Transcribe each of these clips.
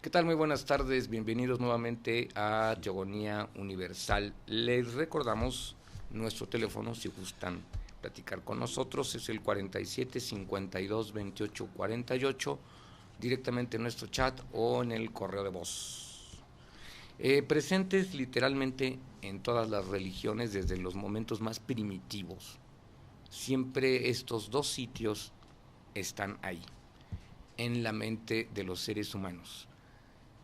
¿Qué tal? Muy buenas tardes, bienvenidos nuevamente a Teogonía Universal. Les recordamos nuestro teléfono si gustan platicar con nosotros, es el 47 52 28 48, directamente en nuestro chat o en el correo de voz. Presentes literalmente en todas las religiones desde los momentos más primitivos. Siempre estos dos sitios están ahí, en la mente de los seres humanos.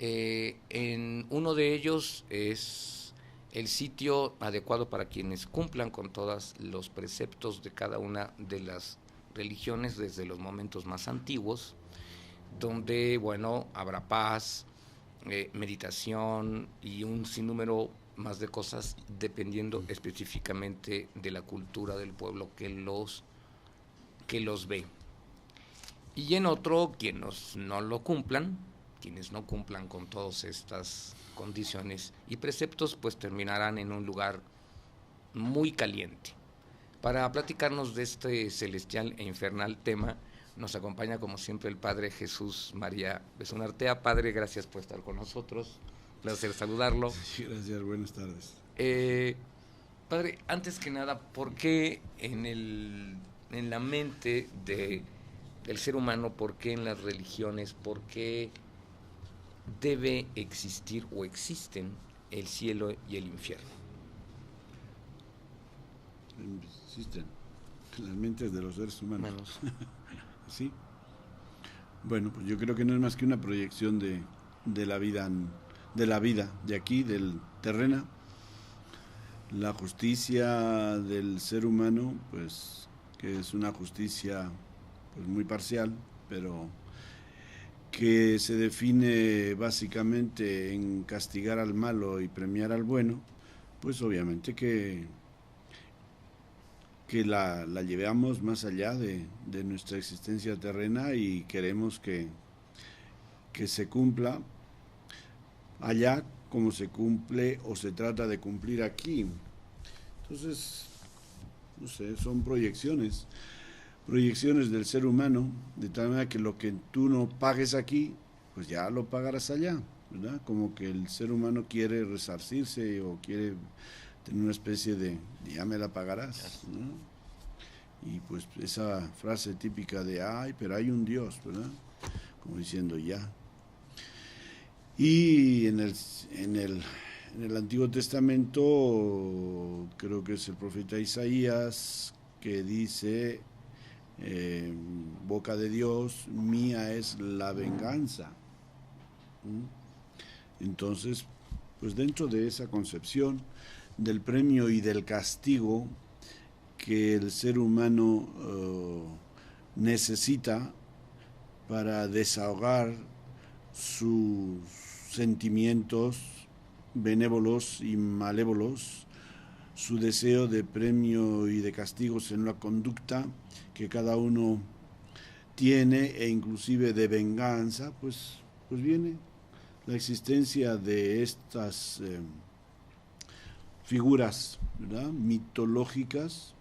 En uno de ellos es el sitio adecuado para quienes cumplan con todos los preceptos de cada una de las religiones desde los momentos más antiguos, donde, bueno, habrá paz, meditación y un sinnúmero más de cosas dependiendo específicamente de la cultura del pueblo que los ve. Y en otro, quienes no lo cumplan, quienes no cumplan con todas estas condiciones y preceptos, pues terminarán en un lugar muy caliente. Para platicarnos de este celestial e infernal tema, nos acompaña como siempre el Padre Jesús María Besunartea. Padre, gracias por estar con nosotros. Placer saludarlo. Sí, gracias, buenas tardes. Padre, antes que nada, ¿por qué en la mente del ser humano, por qué en las religiones, por qué debe existir o existen el cielo y el infierno? Existen en las mentes de los seres humanos. ¿Sí? Bueno, pues yo creo que no es más que una proyección de la vida, de aquí, del terrena. La justicia del ser humano, pues, que es una justicia pues muy parcial, pero que se define básicamente en castigar al malo y premiar al bueno, pues obviamente que la llevamos más allá de nuestra existencia terrena y queremos que se cumpla allá como se cumple o se trata de cumplir aquí. Entonces, no sé, son proyecciones del ser humano, de tal manera que lo que tú no pagues aquí, pues ya lo pagarás allá, ¿verdad? Como que el ser humano quiere resarcirse o quiere tener una especie de ya me la pagarás, ¿no? Y pues esa frase típica de ay, pero hay un Dios, ¿verdad? Como diciendo ya. Y en el Antiguo Testamento creo que es el profeta Isaías que dice boca de Dios, mía es la venganza. Entonces, pues dentro de esa concepción del premio y del castigo que el ser humano necesita para desahogar sus sentimientos benévolos y malévolos, su deseo de premio y de castigos en la conducta que cada uno tiene e inclusive de venganza, pues viene la existencia de estas figuras, ¿verdad?, mitológicas,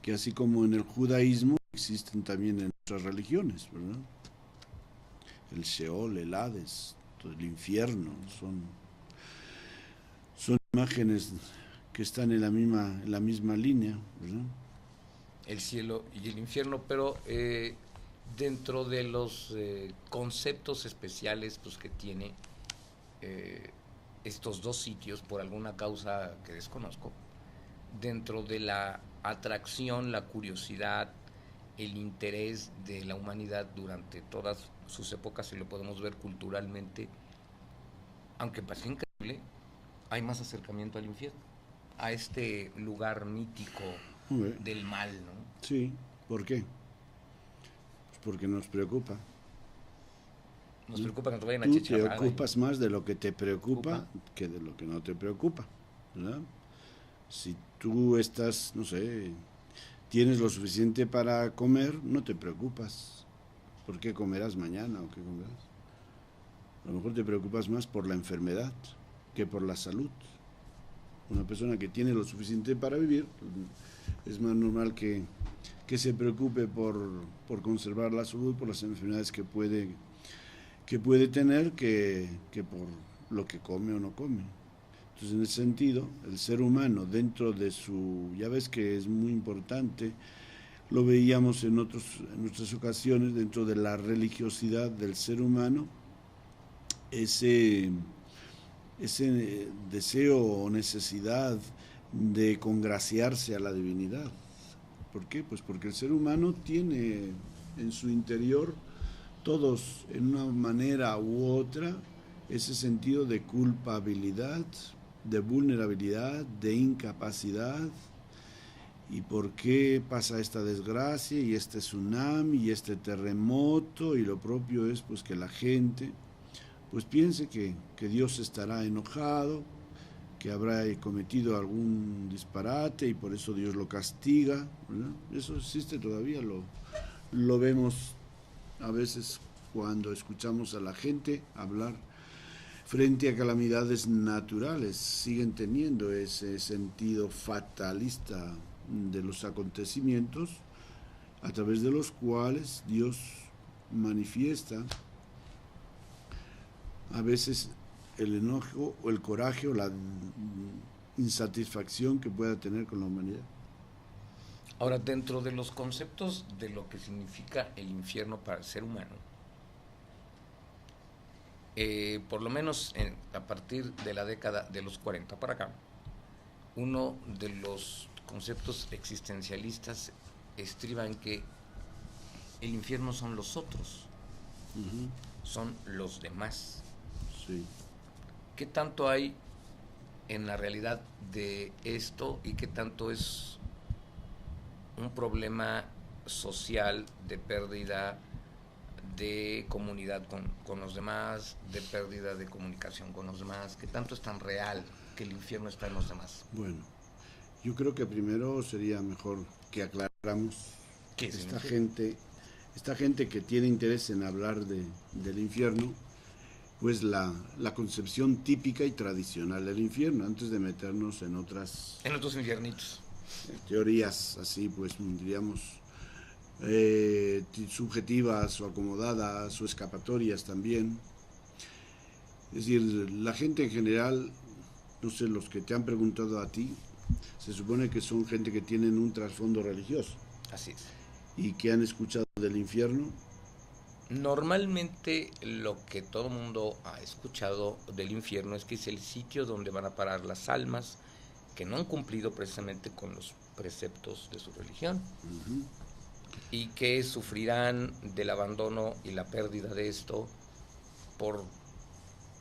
que así como en el judaísmo existen también en otras religiones, ¿verdad? El Sheol, el Hades, el infierno, son imágenes que están en la misma línea, ¿verdad? El cielo y el infierno, pero dentro de los conceptos especiales pues, que tiene estos dos sitios, por alguna causa que desconozco, dentro de la atracción, la curiosidad, el interés de la humanidad durante todas sus épocas, y lo podemos ver culturalmente, aunque parece increíble, hay más acercamiento al infierno, a este lugar mítico del mal, ¿no? Sí, ¿por qué? Pues porque nos preocupa. Nos preocupa que nos vayan a Tú te chicharrar. ocupas más de lo que te preocupa que de lo que no te preocupa, ¿verdad? Si tú estás, no sé, tienes lo suficiente para comer, no te preocupas. ¿Por qué comerás mañana o qué comerás? A lo mejor te preocupas más por la enfermedad que por la salud. Una persona que tiene lo suficiente para vivir, es más normal que se preocupe por conservar la salud, por las enfermedades que puede que puede tener que por lo que come o no come. Entonces, en ese sentido, el ser humano dentro de su, ya ves que es muy importante, lo veíamos en otras ocasiones, dentro de la religiosidad del ser humano, ese deseo o necesidad de congraciarse a la divinidad. ¿Por qué? Pues porque el ser humano tiene en su interior, todos en una manera u otra, ese sentido de culpabilidad, de vulnerabilidad, de incapacidad. ¿Y por qué pasa esta desgracia y este tsunami y este terremoto? Y lo propio es pues que la gente pues piense que Dios estará enojado, que habrá cometido algún disparate y por eso Dios lo castiga, ¿verdad? Eso existe todavía, lo vemos a veces cuando escuchamos a la gente hablar frente a calamidades naturales. Siguen teniendo ese sentido fatalista de los acontecimientos a través de los cuales Dios manifiesta a veces el enojo o el coraje o la insatisfacción que pueda tener con la humanidad. Ahora, dentro de los conceptos de lo que significa el infierno para el ser humano, por lo menos a partir de la década de los 40 para acá, uno de los conceptos existencialistas estriba en que el infierno son los otros, son los demás. Sí. ¿Qué tanto hay en la realidad de esto y qué tanto es un problema social de pérdida de comunidad con los demás, de pérdida de comunicación con los demás? ¿Qué tanto es tan real que el infierno está en los demás? Bueno, yo creo que primero sería mejor que aclaramos ¿Qué es esta gente que tiene interés en hablar del infierno, pues la concepción típica y tradicional del infierno, antes de meternos en otros infiernitos. Teorías así, pues diríamos, subjetivas o acomodadas o escapatorias también. Es decir, la gente en general, no sé, los que te han preguntado a ti, se supone que son gente que tienen un trasfondo religioso. Así es. Y que han escuchado del infierno. Normalmente lo que todo mundo ha escuchado del infierno es que es el sitio donde van a parar las almas que no han cumplido precisamente con los preceptos de su religión y que sufrirán del abandono y la pérdida de esto por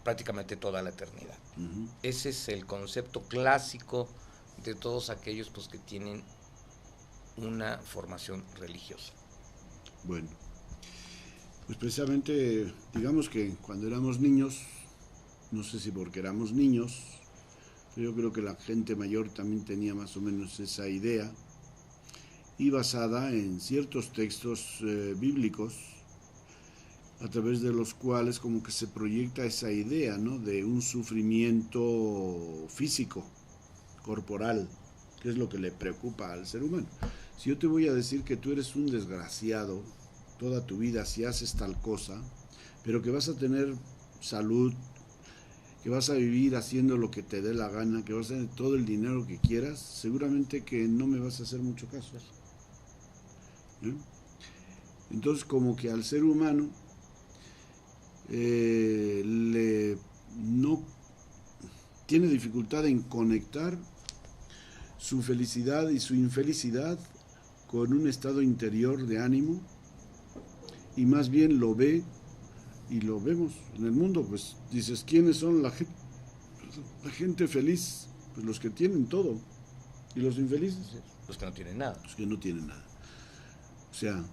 prácticamente toda la eternidad. Ese es el concepto clásico de todos aquellos pues, que tienen una formación religiosa. Bueno, pues precisamente, digamos que cuando éramos niños, no sé si porque éramos niños, pero yo creo que la gente mayor también tenía más o menos esa idea, y basada en ciertos textos bíblicos, a través de los cuales como que se proyecta esa idea, ¿no?, de un sufrimiento físico, corporal, que es lo que le preocupa al ser humano. Si yo te voy a decir que tú eres un desgraciado toda tu vida si haces tal cosa, pero que vas a tener salud, que vas a vivir haciendo lo que te dé la gana, que vas a tener todo el dinero que quieras, seguramente que no me vas a hacer mucho caso. ¿Eh? Entonces, como que al ser humano no tiene dificultad en conectar su felicidad y su infelicidad con un estado interior de ánimo, y más bien lo ve, y lo vemos en el mundo, pues dices, ¿quiénes son la gente feliz? Pues los que tienen todo. ¿Y los infelices? Los que no tienen nada. Los que no tienen nada. O sea,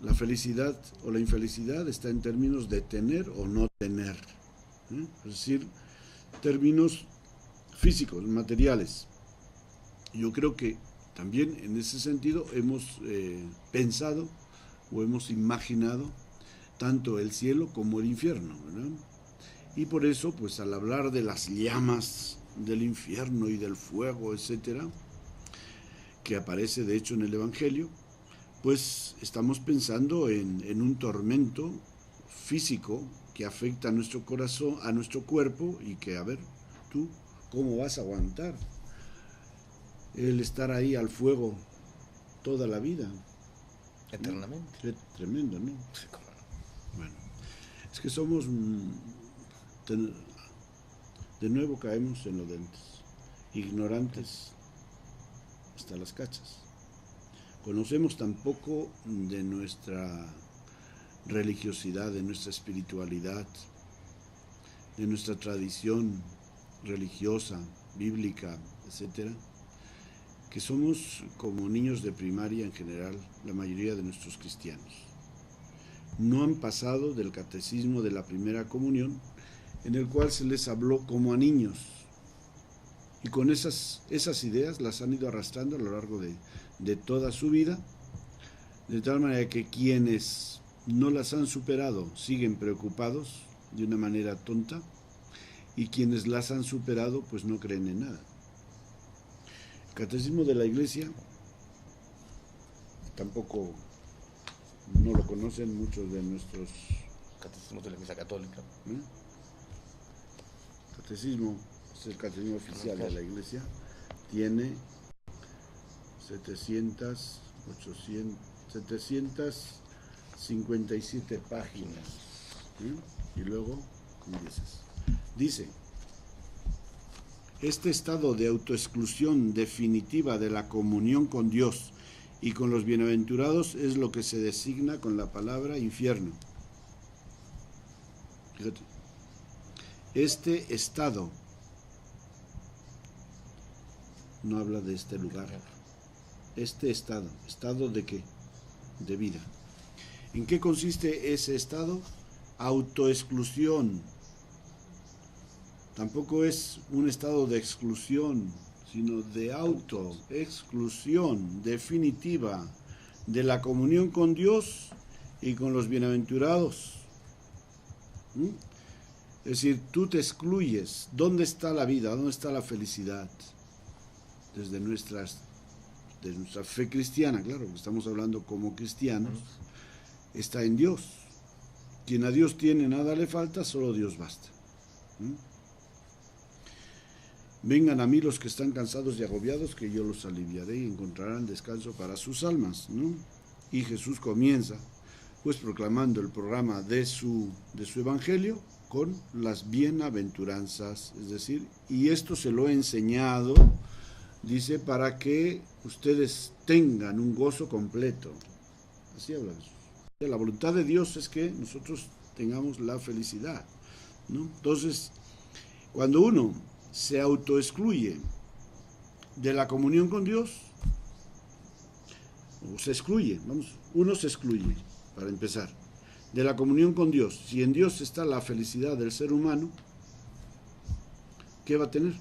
la felicidad o la infelicidad está en términos de tener o no tener. Es decir, términos físicos, materiales. Yo creo que también en ese sentido hemos pensado o hemos imaginado tanto el cielo como el infierno, ¿verdad? Y por eso, pues al hablar de las llamas del infierno y del fuego, etcétera, que aparece de hecho en el Evangelio, pues estamos pensando en un tormento físico que afecta a nuestro corazón, a nuestro cuerpo, y que, a ver, tú, ¿cómo vas a aguantar el estar ahí al fuego toda la vida? Eternamente. Qué tremendo, ¿no? Sí, cómo no. Bueno, es que somos, de nuevo caemos en los dentes, ignorantes hasta las cachas. Conocemos tan poco de nuestra religiosidad, de nuestra espiritualidad, de nuestra tradición religiosa, bíblica, etcétera, que somos como niños de primaria en general, la mayoría de nuestros cristianos. No han pasado del catecismo de la primera comunión, en el cual se les habló como a niños, y con esas ideas las han ido arrastrando a lo largo de toda su vida, de tal manera que quienes no las han superado siguen preocupados de una manera tonta, y quienes las han superado pues no creen en nada. El catecismo de la Iglesia tampoco no lo conocen muchos de nuestros Catecismo de la Iglesia Católica. Catecismo es el catecismo oficial de la Iglesia, tiene 757 páginas, y luego, ¿cómo dices? Dice: este estado de autoexclusión definitiva de la comunión con Dios y con los bienaventurados es lo que se designa con la palabra infierno. Fíjate, este estado no habla de este lugar. Este ¿estado de qué? De vida. ¿En qué consiste ese estado? Autoexclusión. Tampoco es un estado de exclusión, sino de autoexclusión definitiva de la comunión con Dios y con los bienaventurados. Es decir, tú te excluyes. ¿Dónde está la vida? ¿Dónde está la felicidad? Desde nuestra fe cristiana, claro, estamos hablando como cristianos, está en Dios. Quien a Dios tiene, nada le falta, solo Dios basta. Vengan a mí los que están cansados y agobiados, que yo los aliviaré y encontrarán descanso para sus almas, ¿no? Y Jesús comienza, pues, proclamando el programa de su evangelio con las bienaventuranzas, es decir, y esto se lo he enseñado, dice, para que ustedes tengan un gozo completo. Así habla Jesús. La voluntad de Dios es que nosotros tengamos la felicidad, ¿no? Entonces, cuando uno se autoexcluye de la comunión con Dios, o se excluye, uno se excluye, para empezar, de la comunión con Dios. Si en Dios está la felicidad del ser humano, ¿qué va a tener?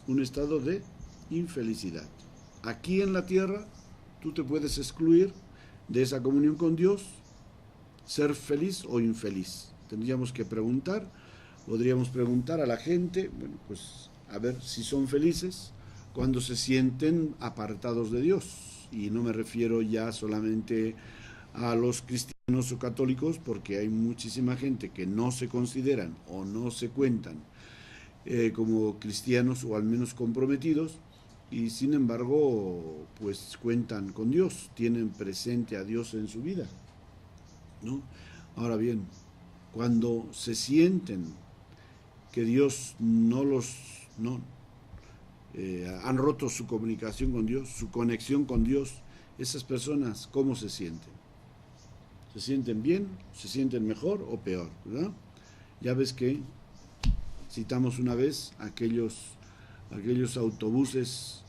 Un estado de infelicidad. Aquí en la tierra, tú te puedes excluir de esa comunión con Dios, ser feliz o infeliz. Tendríamos que podríamos preguntar a la gente, bueno, pues a ver si son felices cuando se sienten apartados de Dios. Y no me refiero ya solamente a los cristianos o católicos, porque hay muchísima gente que no se consideran o no se cuentan como cristianos o al menos comprometidos, y sin embargo pues cuentan con Dios, tienen presente a Dios en su vida, ¿no? Ahora bien, cuando se sienten que Dios han roto su comunicación con Dios, su conexión con Dios, esas personas, ¿cómo se sienten? ¿Se sienten bien? ¿Se sienten mejor o peor? ¿Verdad? Ya ves que citamos una vez aquellos autobuses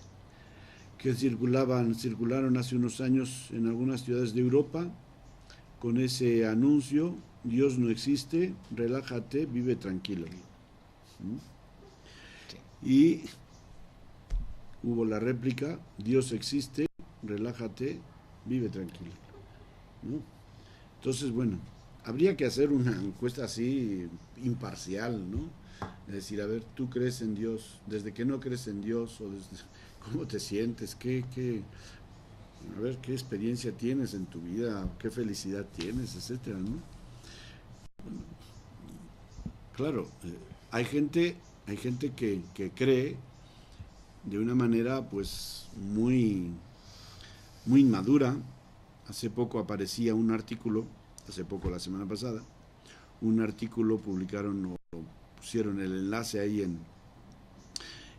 que circularon hace unos años en algunas ciudades de Europa con ese anuncio: Dios no existe, relájate, vive tranquilo. Y hubo la réplica: Dios existe, relájate, vive tranquilo, ¿no? Entonces, bueno, habría que hacer una encuesta así imparcial, ¿no? Es decir, a ver, ¿tú crees en Dios? ¿Desde que no crees en Dios? ¿O desde cómo te sientes? A ver, ¿qué experiencia tienes en tu vida? ¿Qué felicidad tienes? Etcétera, ¿no? Claro, hay gente que cree de una manera pues muy inmadura. Hace poco aparecía un artículo, hace poco la semana pasada, un artículo publicaron o pusieron el enlace ahí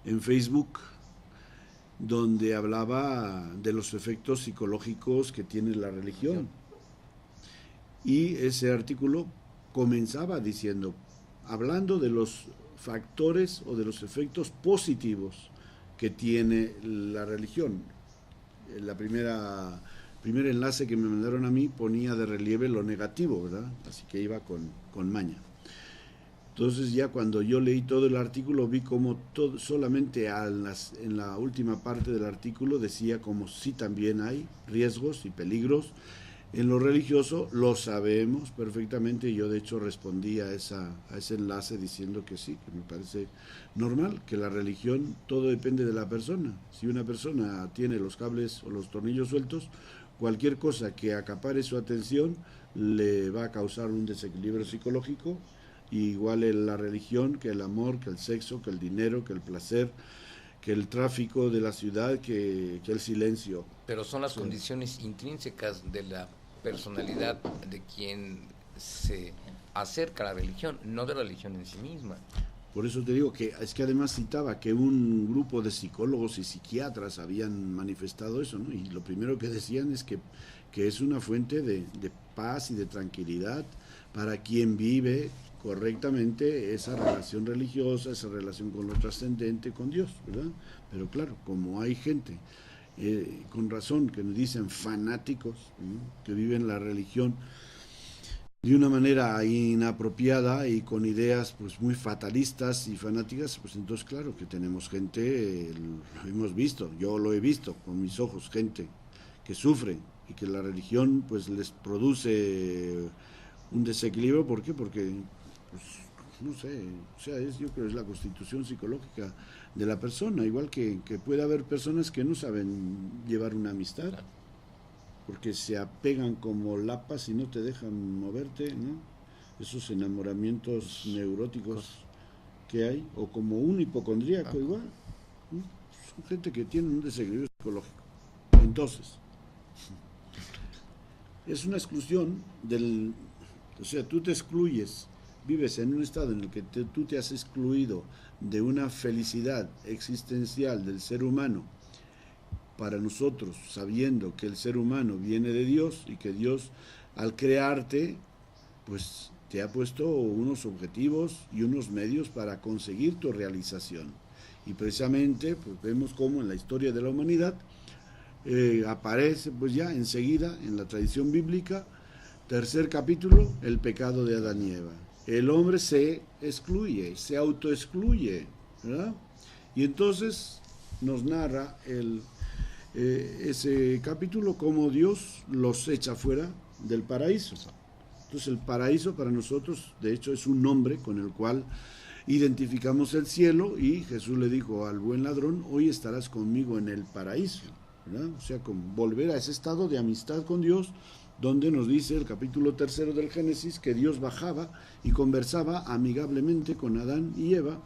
en Facebook, donde hablaba de los efectos psicológicos que tiene la religión. Y ese artículo comenzaba diciendo, hablando de los factores o de los efectos positivos que tiene la religión. La primer enlace que me mandaron a mí ponía de relieve lo negativo, ¿verdad? Así que iba con maña. Entonces ya cuando yo leí todo el artículo vi como solamente en la última parte del artículo decía como sí también hay riesgos y peligros en lo religioso, lo sabemos perfectamente, y yo de hecho respondí a ese enlace diciendo que sí, que me parece normal, que la religión todo depende de la persona. Si una persona tiene los cables o los tornillos sueltos, cualquier cosa que acapare su atención le va a causar un desequilibrio psicológico, y igual en la religión, que el amor, que el sexo, que el dinero, que el placer, que el tráfico de la ciudad, que el silencio. Pero son las condiciones intrínsecas de la personalidad de quien se acerca a la religión, no de la religión en sí misma. Por eso te digo que es que además citaba que un grupo de psicólogos y psiquiatras habían manifestado eso, ¿no? Y lo primero que decían es que es una fuente de paz y de tranquilidad para quien vive correctamente esa relación religiosa, esa relación con lo trascendente, con Dios, ¿verdad? Pero claro, como hay gente con razón que nos dicen fanáticos, ¿no?, que viven la religión de una manera inapropiada y con ideas pues muy fatalistas y fanáticas, pues entonces claro que tenemos gente, lo hemos visto, yo lo he visto con mis ojos, gente que sufre y que la religión pues les produce un desequilibrio. ¿Por qué? Porque pues, no sé, o sea, yo creo que es la constitución psicológica de la persona, igual que puede haber personas que no saben llevar una amistad, porque se apegan como lapas y no te dejan moverte, ¿no? Esos enamoramientos neuróticos que hay, o como un hipocondríaco igual, ¿no? Son gente que tiene un desequilibrio psicológico. Entonces, es una exclusión o sea, tú te excluyes, vives en un estado en el que tú te has excluido de una felicidad existencial del ser humano, para nosotros, sabiendo que el ser humano viene de Dios y que Dios al crearte pues te ha puesto unos objetivos y unos medios para conseguir tu realización. Y precisamente pues vemos cómo en la historia de la humanidad aparece pues ya enseguida en la tradición bíblica, tercer capítulo, el pecado de Adán y Eva. El hombre se excluye, se autoexcluye, ¿verdad? Y entonces nos narra ese capítulo cómo Dios los echa fuera del paraíso. Entonces el paraíso para nosotros, de hecho, es un nombre con el cual identificamos el cielo, y Jesús le dijo al buen ladrón, hoy estarás conmigo en el paraíso, ¿verdad? O sea, con volver a ese estado de amistad con Dios, donde nos dice el capítulo 3 del Génesis que Dios bajaba y conversaba amigablemente con Adán y Eva,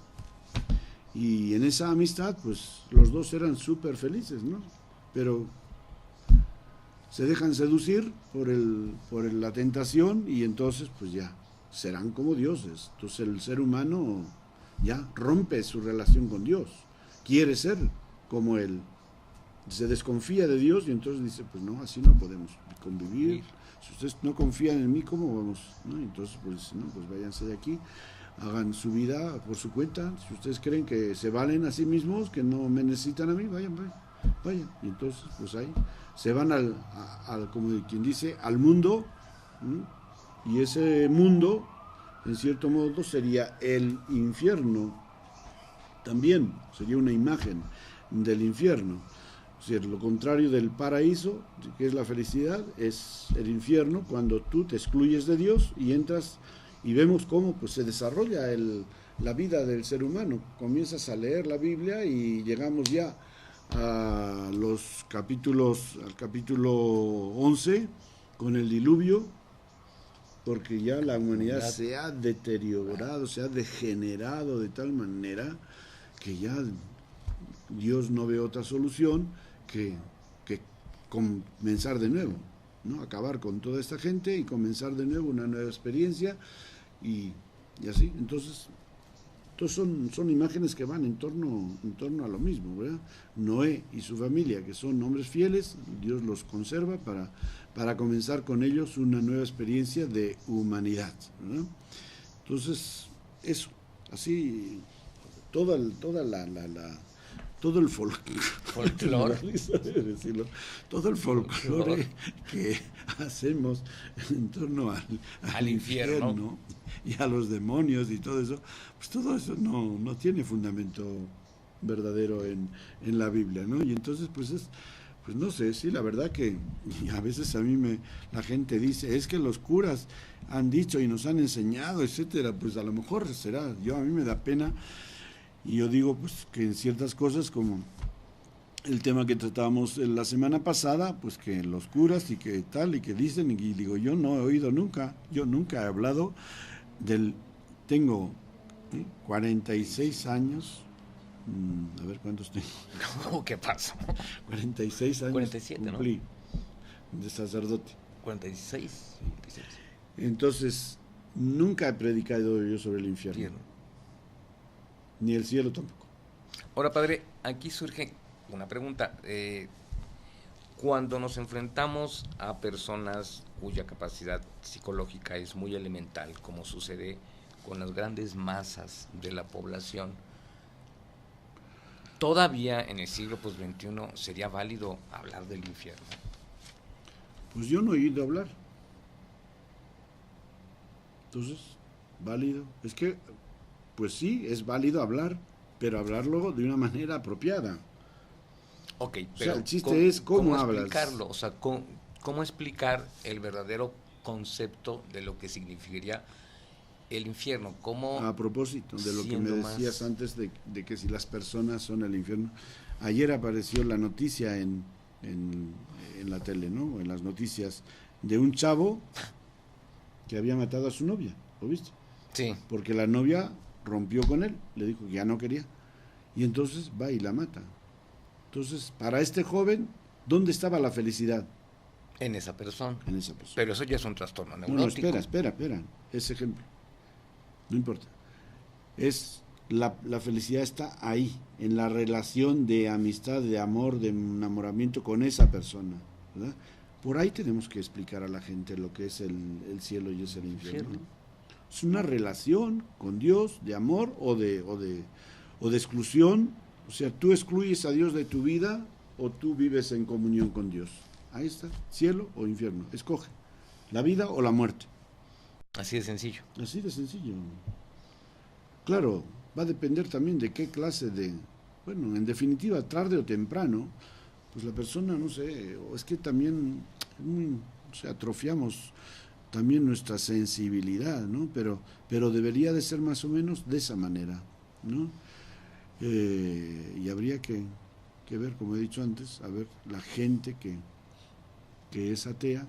y en esa amistad pues los dos eran súper felices, ¿no? Pero se dejan seducir por la tentación, y entonces pues ya serán como dioses. Entonces el ser humano ya rompe su relación con Dios, quiere ser como Él, se desconfía de Dios, y entonces dice, pues no, así no podemos convivir. Si ustedes no confían en mí, ¿cómo vamos? ¿No? Entonces pues no, pues váyanse de aquí, hagan su vida por su cuenta. Si ustedes creen que se valen a sí mismos, que no me necesitan a mí, vayan. Y entonces pues ahí se van al como quien dice, al mundo, ¿no? Y ese mundo en cierto modo sería el infierno también, sería una imagen del infierno. Es decir, lo contrario del paraíso, que es la felicidad, es el infierno, cuando tú te excluyes de Dios y entras, y vemos cómo pues se desarrolla la vida del ser humano. Comienzas a leer la Biblia y llegamos ya a al capítulo 11, con el diluvio, porque ya la humanidad se ha deteriorado, se ha degenerado de tal manera que ya Dios no ve otra solución que comenzar de nuevo, ¿no? Acabar con toda esta gente y comenzar de nuevo una nueva experiencia y así. Entonces son imágenes que van en torno a lo mismo, ¿verdad? Noé y su familia, que son hombres fieles, Dios los conserva para comenzar con ellos una nueva experiencia de humanidad, ¿verdad? Entonces, eso, así, todo el folclore todo el folclore que hacemos en torno al infierno y a los demonios y todo eso, pues todo eso no tiene fundamento verdadero en la Biblia, ¿no? Y entonces pues no sé, sí, la verdad que a veces a mí la gente dice, es que los curas han dicho y nos han enseñado, etcétera, pues a lo mejor será, a mí me da pena. Y yo digo pues que en ciertas cosas como el tema que tratábamos la semana pasada, pues que los curas y que tal y que dicen, y digo, yo no he oído nunca, yo nunca he hablado tengo 46 años, a ver cuántos tengo. No, ¿qué pasa? 46 años 47, cumplí, ¿no? De sacerdote. 46. Entonces, nunca he predicado yo sobre el infierno. Ni el cielo tampoco. Ahora, padre, aquí surge una pregunta. Cuando nos enfrentamos a personas cuya capacidad psicológica es muy elemental, como sucede con las grandes masas de la población, ¿todavía en el siglo XXI sería válido hablar del infierno? Pues yo no he oído hablar. Entonces, válido. Es que, pues sí, es válido hablar, pero hablarlo de una manera apropiada. Ok, pero o sea, el chiste es cómo hablas. Explicarlo, o sea, cómo explicar el verdadero concepto de lo que significaría el infierno. ¿Cómo, a propósito de lo que me decías antes de que si las personas son el infierno, ayer apareció la noticia en la tele, ¿no? En las noticias de un chavo que había matado a su novia, ¿lo viste? Sí. Porque la novia rompió con él, le dijo que ya no quería, y entonces va y la mata. Entonces, para este joven, ¿dónde estaba la felicidad? En esa persona. En esa persona. Pero eso ya es un trastorno neurótico. No, espera, ese ejemplo. No importa. La felicidad está ahí, en la relación de amistad, de amor, de enamoramiento con esa persona, ¿verdad? Por ahí tenemos que explicar a la gente lo que es el cielo y es el infierno. Es una relación con Dios de amor o de exclusión. O sea, tú excluyes a Dios de tu vida o tú vives en comunión con Dios. Ahí está, cielo o infierno. Escoge la vida o la muerte. Así de sencillo. Así de sencillo. Claro, va a depender también de qué clase bueno, en definitiva, tarde o temprano, pues la persona, no sé, o es que también atrofiamos también nuestra sensibilidad, ¿no? Pero debería de ser más o menos de esa manera, ¿no? Y habría que ver, como he dicho antes, a ver la gente que es atea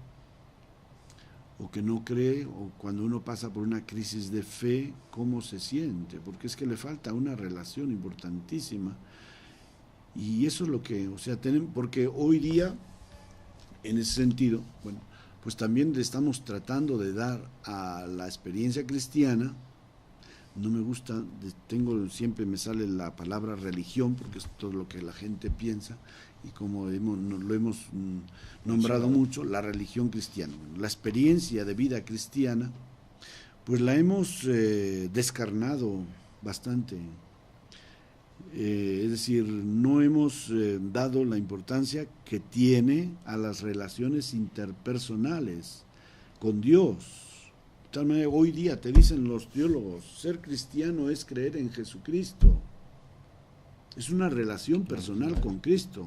o que no cree, o cuando uno pasa por una crisis de fe, cómo se siente, porque es que le falta una relación importantísima. Y eso es lo que, porque hoy día, en ese sentido, bueno, pues también le estamos tratando de dar a la experiencia cristiana. No me gusta, siempre me sale la palabra religión, porque es todo lo que la gente piensa, y como lo hemos nombrado mucho, la religión cristiana. La experiencia de vida cristiana, pues la hemos descarnado bastante. Es decir, no hemos dado la importancia que tiene a las relaciones interpersonales con Dios. De tal manera, hoy día te dicen los teólogos, ser cristiano es creer en Jesucristo. Es una relación personal con Cristo.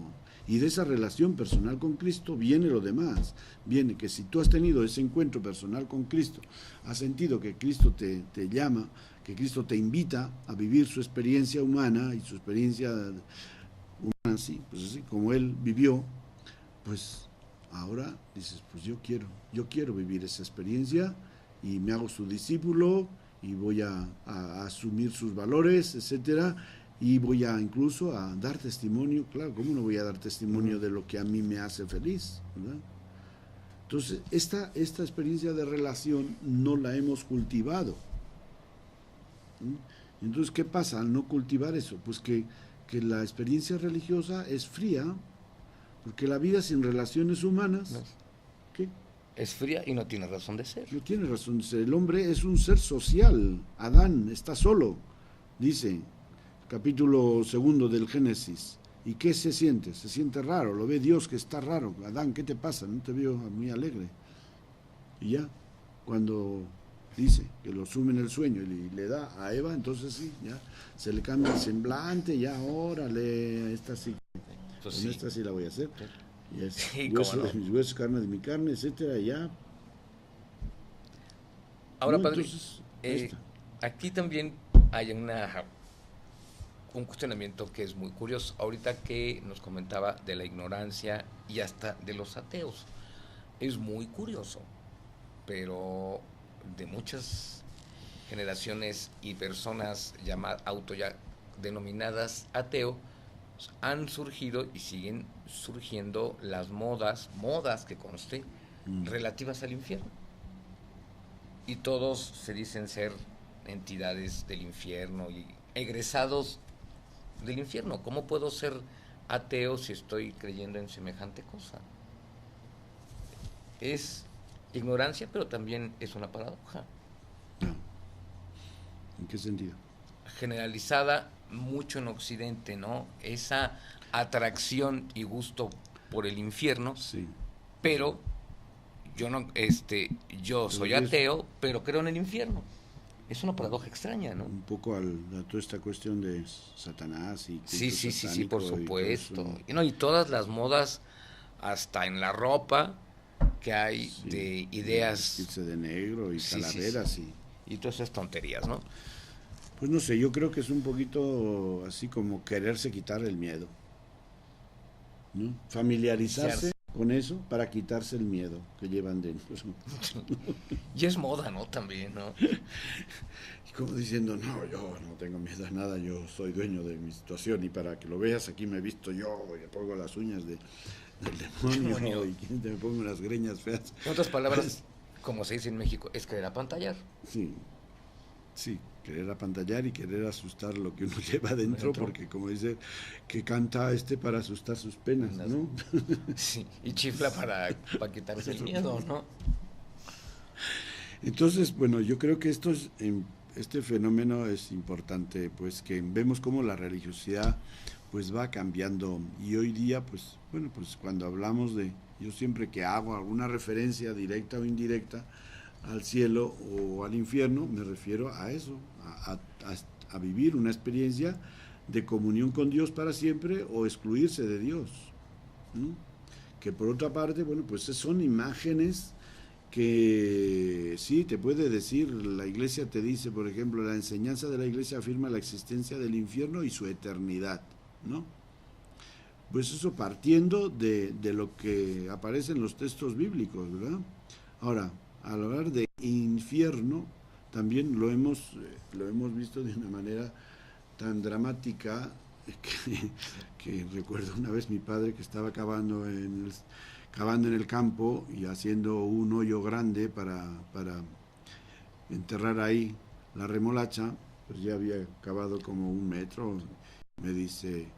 Y de esa relación personal con Cristo viene lo demás. Viene que si tú has tenido ese encuentro personal con Cristo, has sentido que Cristo te llama, que Cristo te invita a vivir su experiencia humana y su experiencia humana así, pues así como Él vivió, pues ahora dices, pues yo quiero vivir esa experiencia y me hago su discípulo y voy a asumir sus valores, etcétera, y voy a incluso a dar testimonio. Claro, ¿cómo no voy a dar testimonio de lo que a mí me hace feliz, ¿verdad? Entonces, esta experiencia de relación no la hemos cultivado. Entonces, ¿qué pasa al no cultivar eso? Pues que la experiencia religiosa es fría, porque la vida sin relaciones humanas, No. ¿qué? Es fría y no tiene razón de ser. No tiene razón de ser. El hombre es un ser social. Adán está solo, dice, capítulo 2 del Génesis. ¿Y qué se siente? Se siente raro, lo ve Dios que está raro. Adán, ¿qué te pasa? No te veo muy alegre. Y ya, cuando dice que lo sume en el sueño y le da a Eva, entonces sí, ya se le cambia el semblante, ya, órale, esta sí, Pues con sí. esta sí la voy a hacer. Y es Sí, hueso cómo no. de mis huesos, carne de mi carne, etcétera, ya. Ahora, No, padre, entonces, ahí está. aquí también hay un cuestionamiento que es muy curioso. Ahorita que nos comentaba de la ignorancia y hasta de los ateos. Es muy curioso, pero de muchas generaciones y personas denominadas ateo, han surgido y siguen surgiendo las modas que conste, relativas al infierno. Y todos se dicen ser entidades del infierno y egresados del infierno. ¿Cómo puedo ser ateo si estoy creyendo en semejante cosa? Es ignorancia, pero también es una paradoja. No. ¿En qué sentido? Generalizada mucho en Occidente, ¿no? Esa atracción y gusto por el infierno, Sí. pero yo soy ateo, pero creo en el infierno. Es una paradoja extraña, ¿no? Un poco a toda esta cuestión de Satanás y culto Sí, por satánico supuesto. y todo Y todas las modas, hasta en la ropa, que hay eso. Sí, de ideas. vestirse de negro y Sí, calaveras sí. y Y todas esas tonterías, ¿no? pues no sé, yo creo que es un poquito así como quererse quitar el miedo, ¿no? Familiarizarse con eso para quitarse el miedo que llevan dentro. Y es moda, ¿no? También, ¿no? Y como diciendo, no, yo no tengo miedo a nada, yo soy dueño de mi situación y para que lo veas aquí me he visto yo, y me pongo las uñas del demonio y me pongo las greñas feas. En otras palabras, como se dice en México, es querer apantallar. Sí, sí, querer apantallar y querer asustar lo que uno lleva dentro, porque como dice, que canta para asustar sus penas, ¿no? Sí, y chifla para quitarse el miedo, ¿no? Entonces, bueno, yo creo que este fenómeno es importante, pues que vemos cómo la religiosidad pues va cambiando y hoy día, pues bueno, pues cuando hablamos yo siempre que hago alguna referencia directa o indirecta al cielo o al infierno, me refiero a eso, a vivir una experiencia de comunión con Dios para siempre o excluirse de Dios, ¿no? Que por otra parte, bueno, pues son imágenes que sí, te puede decir, la iglesia te dice, por ejemplo, la enseñanza de la iglesia afirma la existencia del infierno y su eternidad, ¿no? Pues eso partiendo de lo que aparece en los textos bíblicos, ¿verdad? Ahora, al hablar de infierno, también lo hemos visto de una manera tan dramática que recuerdo una vez mi padre que estaba cavando en el campo y haciendo un hoyo grande para enterrar ahí la remolacha, pues ya había cavado como 1 metro. Me dice,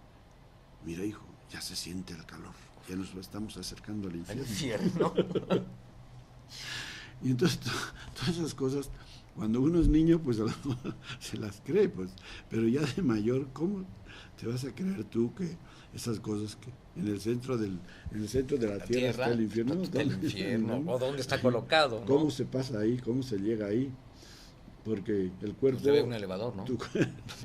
mira hijo, ya se siente el calor, ya nos estamos acercando al infierno. Y entonces todas esas cosas, cuando uno es niño, pues a lo mejor se las cree, pues, pero ya de mayor, ¿cómo te vas a creer tú que esas cosas que en el centro de la tierra está el infierno? Está el infierno, o dónde está colocado, ¿no? ¿Cómo se pasa ahí? ¿Cómo se llega ahí? Porque el cuerpo... Pues debe un elevador, ¿no?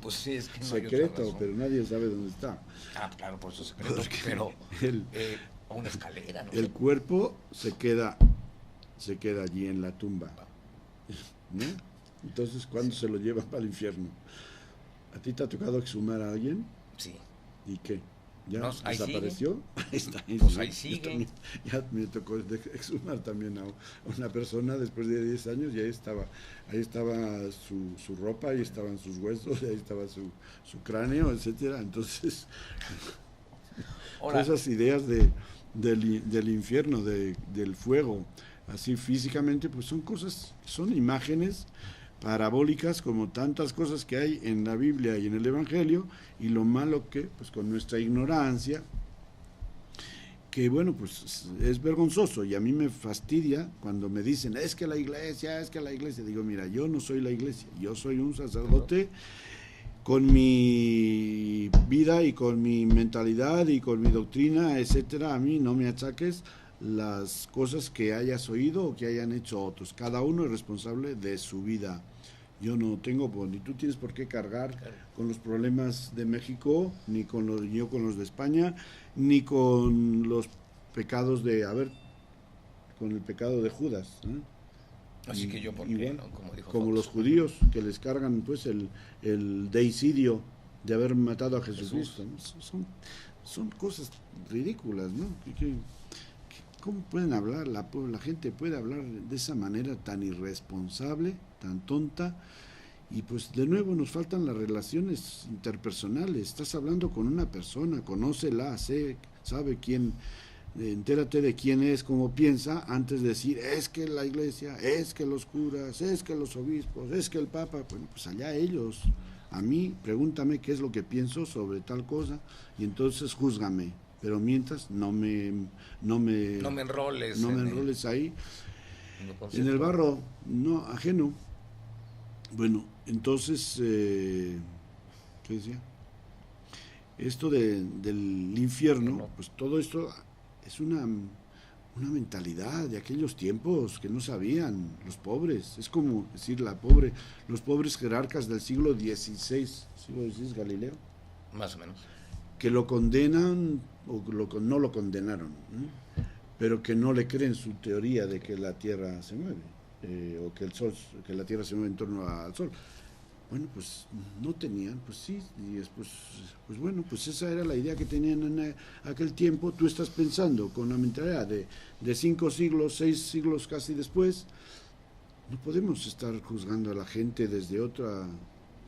Pues sí, es que no secreto, pero nadie sabe dónde está. Ah, claro, por eso secreto, pero o una escalera, ¿no? El cuerpo se queda allí en la tumba, ¿no? Entonces, ¿cuándo se lo llevan para el infierno? ¿A ti te ha tocado exhumar a alguien? Sí. ¿Y qué? ya ahí desapareció. Ahí está. Pues ahí sigue. Ya me tocó exhumar también a una persona después de 10 años y ahí estaba su ropa, ahí estaban sus huesos, ahí estaba su cráneo, etcétera. Entonces, todas esas ideas del infierno, del fuego, así físicamente, pues son cosas, son imágenes parabólicas como tantas cosas que hay en la Biblia y en el Evangelio, y lo malo que, pues con nuestra ignorancia, que bueno, pues es vergonzoso y a mí me fastidia cuando me dicen, es que la iglesia, digo, mira, yo no soy la iglesia, yo soy un sacerdote con mi vida y con mi mentalidad y con mi doctrina, etcétera. A mí no me achaques las cosas que hayas oído o que hayan hecho otros, cada uno es responsable de su vida. Yo no tengo, ni tú tienes por qué cargar con los problemas de México, ni yo con los de España, ni con los pecados con el pecado de Judas. Así que yo, ¿por qué no? Como los judíos, que les cargan pues el deicidio de haber matado a Jesucristo. ¿No? Son cosas ridículas, ¿no? ¿Cómo pueden hablar? La gente puede hablar de esa manera tan irresponsable, tan tonta, y pues de nuevo nos faltan las relaciones interpersonales. Estás hablando con una persona, conócela, sabe quién, entérate de quién es, cómo piensa, antes de decir, es que la iglesia, es que los curas, es que los obispos, es que el papa. Bueno, pues allá ellos. A mí, pregúntame qué es lo que pienso sobre tal cosa, y entonces júzgame. Pero mientras no me enroles ahí en el barro no ajeno. Bueno, entonces ¿qué decía? Esto del infierno, pues todo esto es una mentalidad de aquellos tiempos que no sabían los pobres. Es como decir los pobres jerarcas del siglo XVI, Galileo, más o menos, que lo condenan o no lo condenaron, pero que no le creen su teoría de que la Tierra se mueve, o que que la Tierra se mueve en torno al Sol. Bueno, pues no tenían, pues sí, y después, pues bueno, pues esa era la idea que tenían en aquel tiempo. Tú estás pensando con la mentalidad de 5 siglos, 6 siglos casi después. No podemos estar juzgando a la gente desde otra,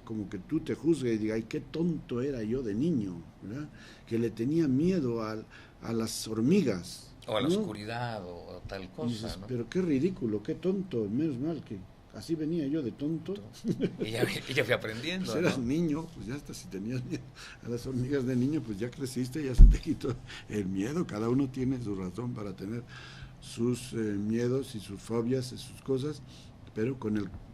como que tú te juzgues y digas, ay, qué tonto era yo de niño, ¿verdad? Que le tenía miedo a las hormigas. O a la oscuridad o tal cosa, dices, ¿no? Pero qué ridículo, qué tonto, menos mal que así venía yo de tonto. Y ya fui aprendiendo. Pues eras niño, pues ya hasta si tenías miedo a las hormigas de niño, pues ya creciste, ya se te quitó el miedo. Cada uno tiene su razón para tener sus miedos y sus fobias y sus cosas, pero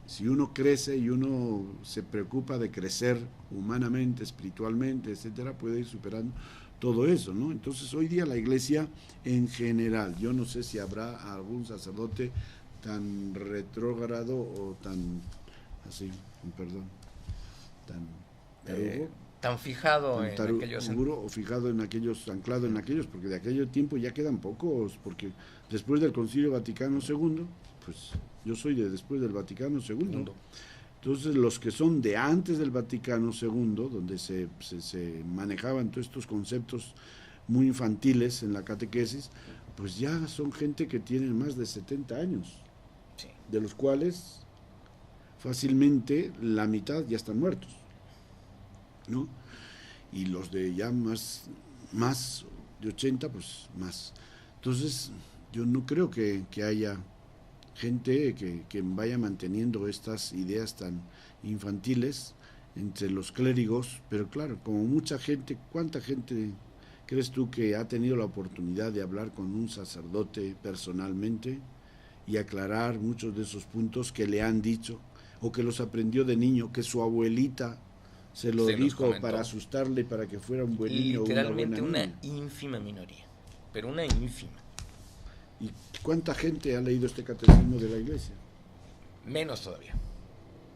si uno crece y uno se preocupa de crecer humanamente, espiritualmente, etcétera, puede ir superando todo eso, ¿no? Entonces hoy día la iglesia en general, yo no sé si habrá algún sacerdote tan retrógrado o tan así, perdón, tan fijado en aquellos, o fijado en aquellos, anclado en aquellos, porque de aquel tiempo ya quedan pocos, porque después del Concilio Vaticano II, pues yo soy de después del Vaticano II. Entonces los que son de antes del Vaticano II, donde se manejaban todos estos conceptos muy infantiles en la catequesis, pues ya son gente que tienen más de 70 años, sí, de los cuales fácilmente la mitad ya están muertos, ¿no? Y los de ya más de 80, pues más. Entonces yo no creo que haya gente que vaya manteniendo estas ideas tan infantiles entre los clérigos, pero claro, como mucha gente, ¿cuánta gente crees tú que ha tenido la oportunidad de hablar con un sacerdote personalmente y aclarar muchos de esos puntos que le han dicho o que los aprendió de niño, que su abuelita se lo dijo para asustarle, para que fuera un buen niño o una buena niña? Una ínfima minoría, pero una ínfima. ¿Y cuánta gente ha leído este catecismo de la iglesia? Menos todavía.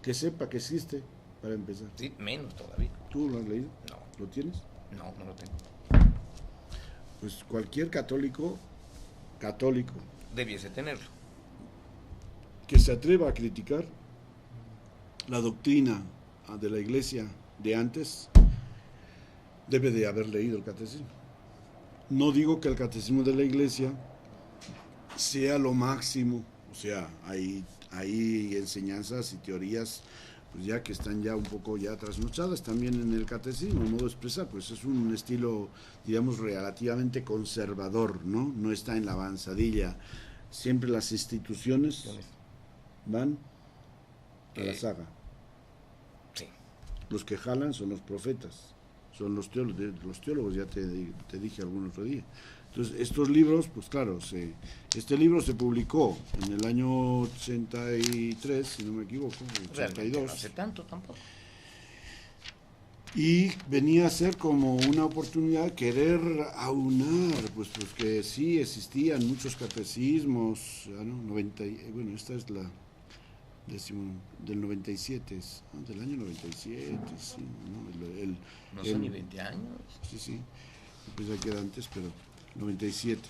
Que sepa que existe, para empezar. Sí, menos todavía. ¿Tú lo has leído? No. ¿Lo tienes? No, no lo tengo. Pues cualquier católico debiese tenerlo. Que se atreva a criticar la doctrina de la iglesia de antes, debe de haber leído el catecismo. No digo que el catecismo de la Iglesia sea lo máximo, o sea, hay enseñanzas y teorías pues ya que están ya un poco ya trasnochadas también en el catecismo, el modo de expresar, pues es un estilo, digamos, relativamente conservador, ¿no? No está en la avanzadilla. Siempre las instituciones van a la saga. Sí. Los que jalan son los profetas, son los teólogos, ya te dije algún otro día. Entonces, estos libros, pues claro, este libro se publicó en el año 83, si no me equivoco, 82. No hace tanto tampoco. Y venía a ser como una oportunidad querer aunar, pues que sí existían muchos catecismos, ¿no? Bueno, esta es la del 97, del año 97, sí, ¿no? No son ni 20 años. Sí, pensé que era antes, pero 97.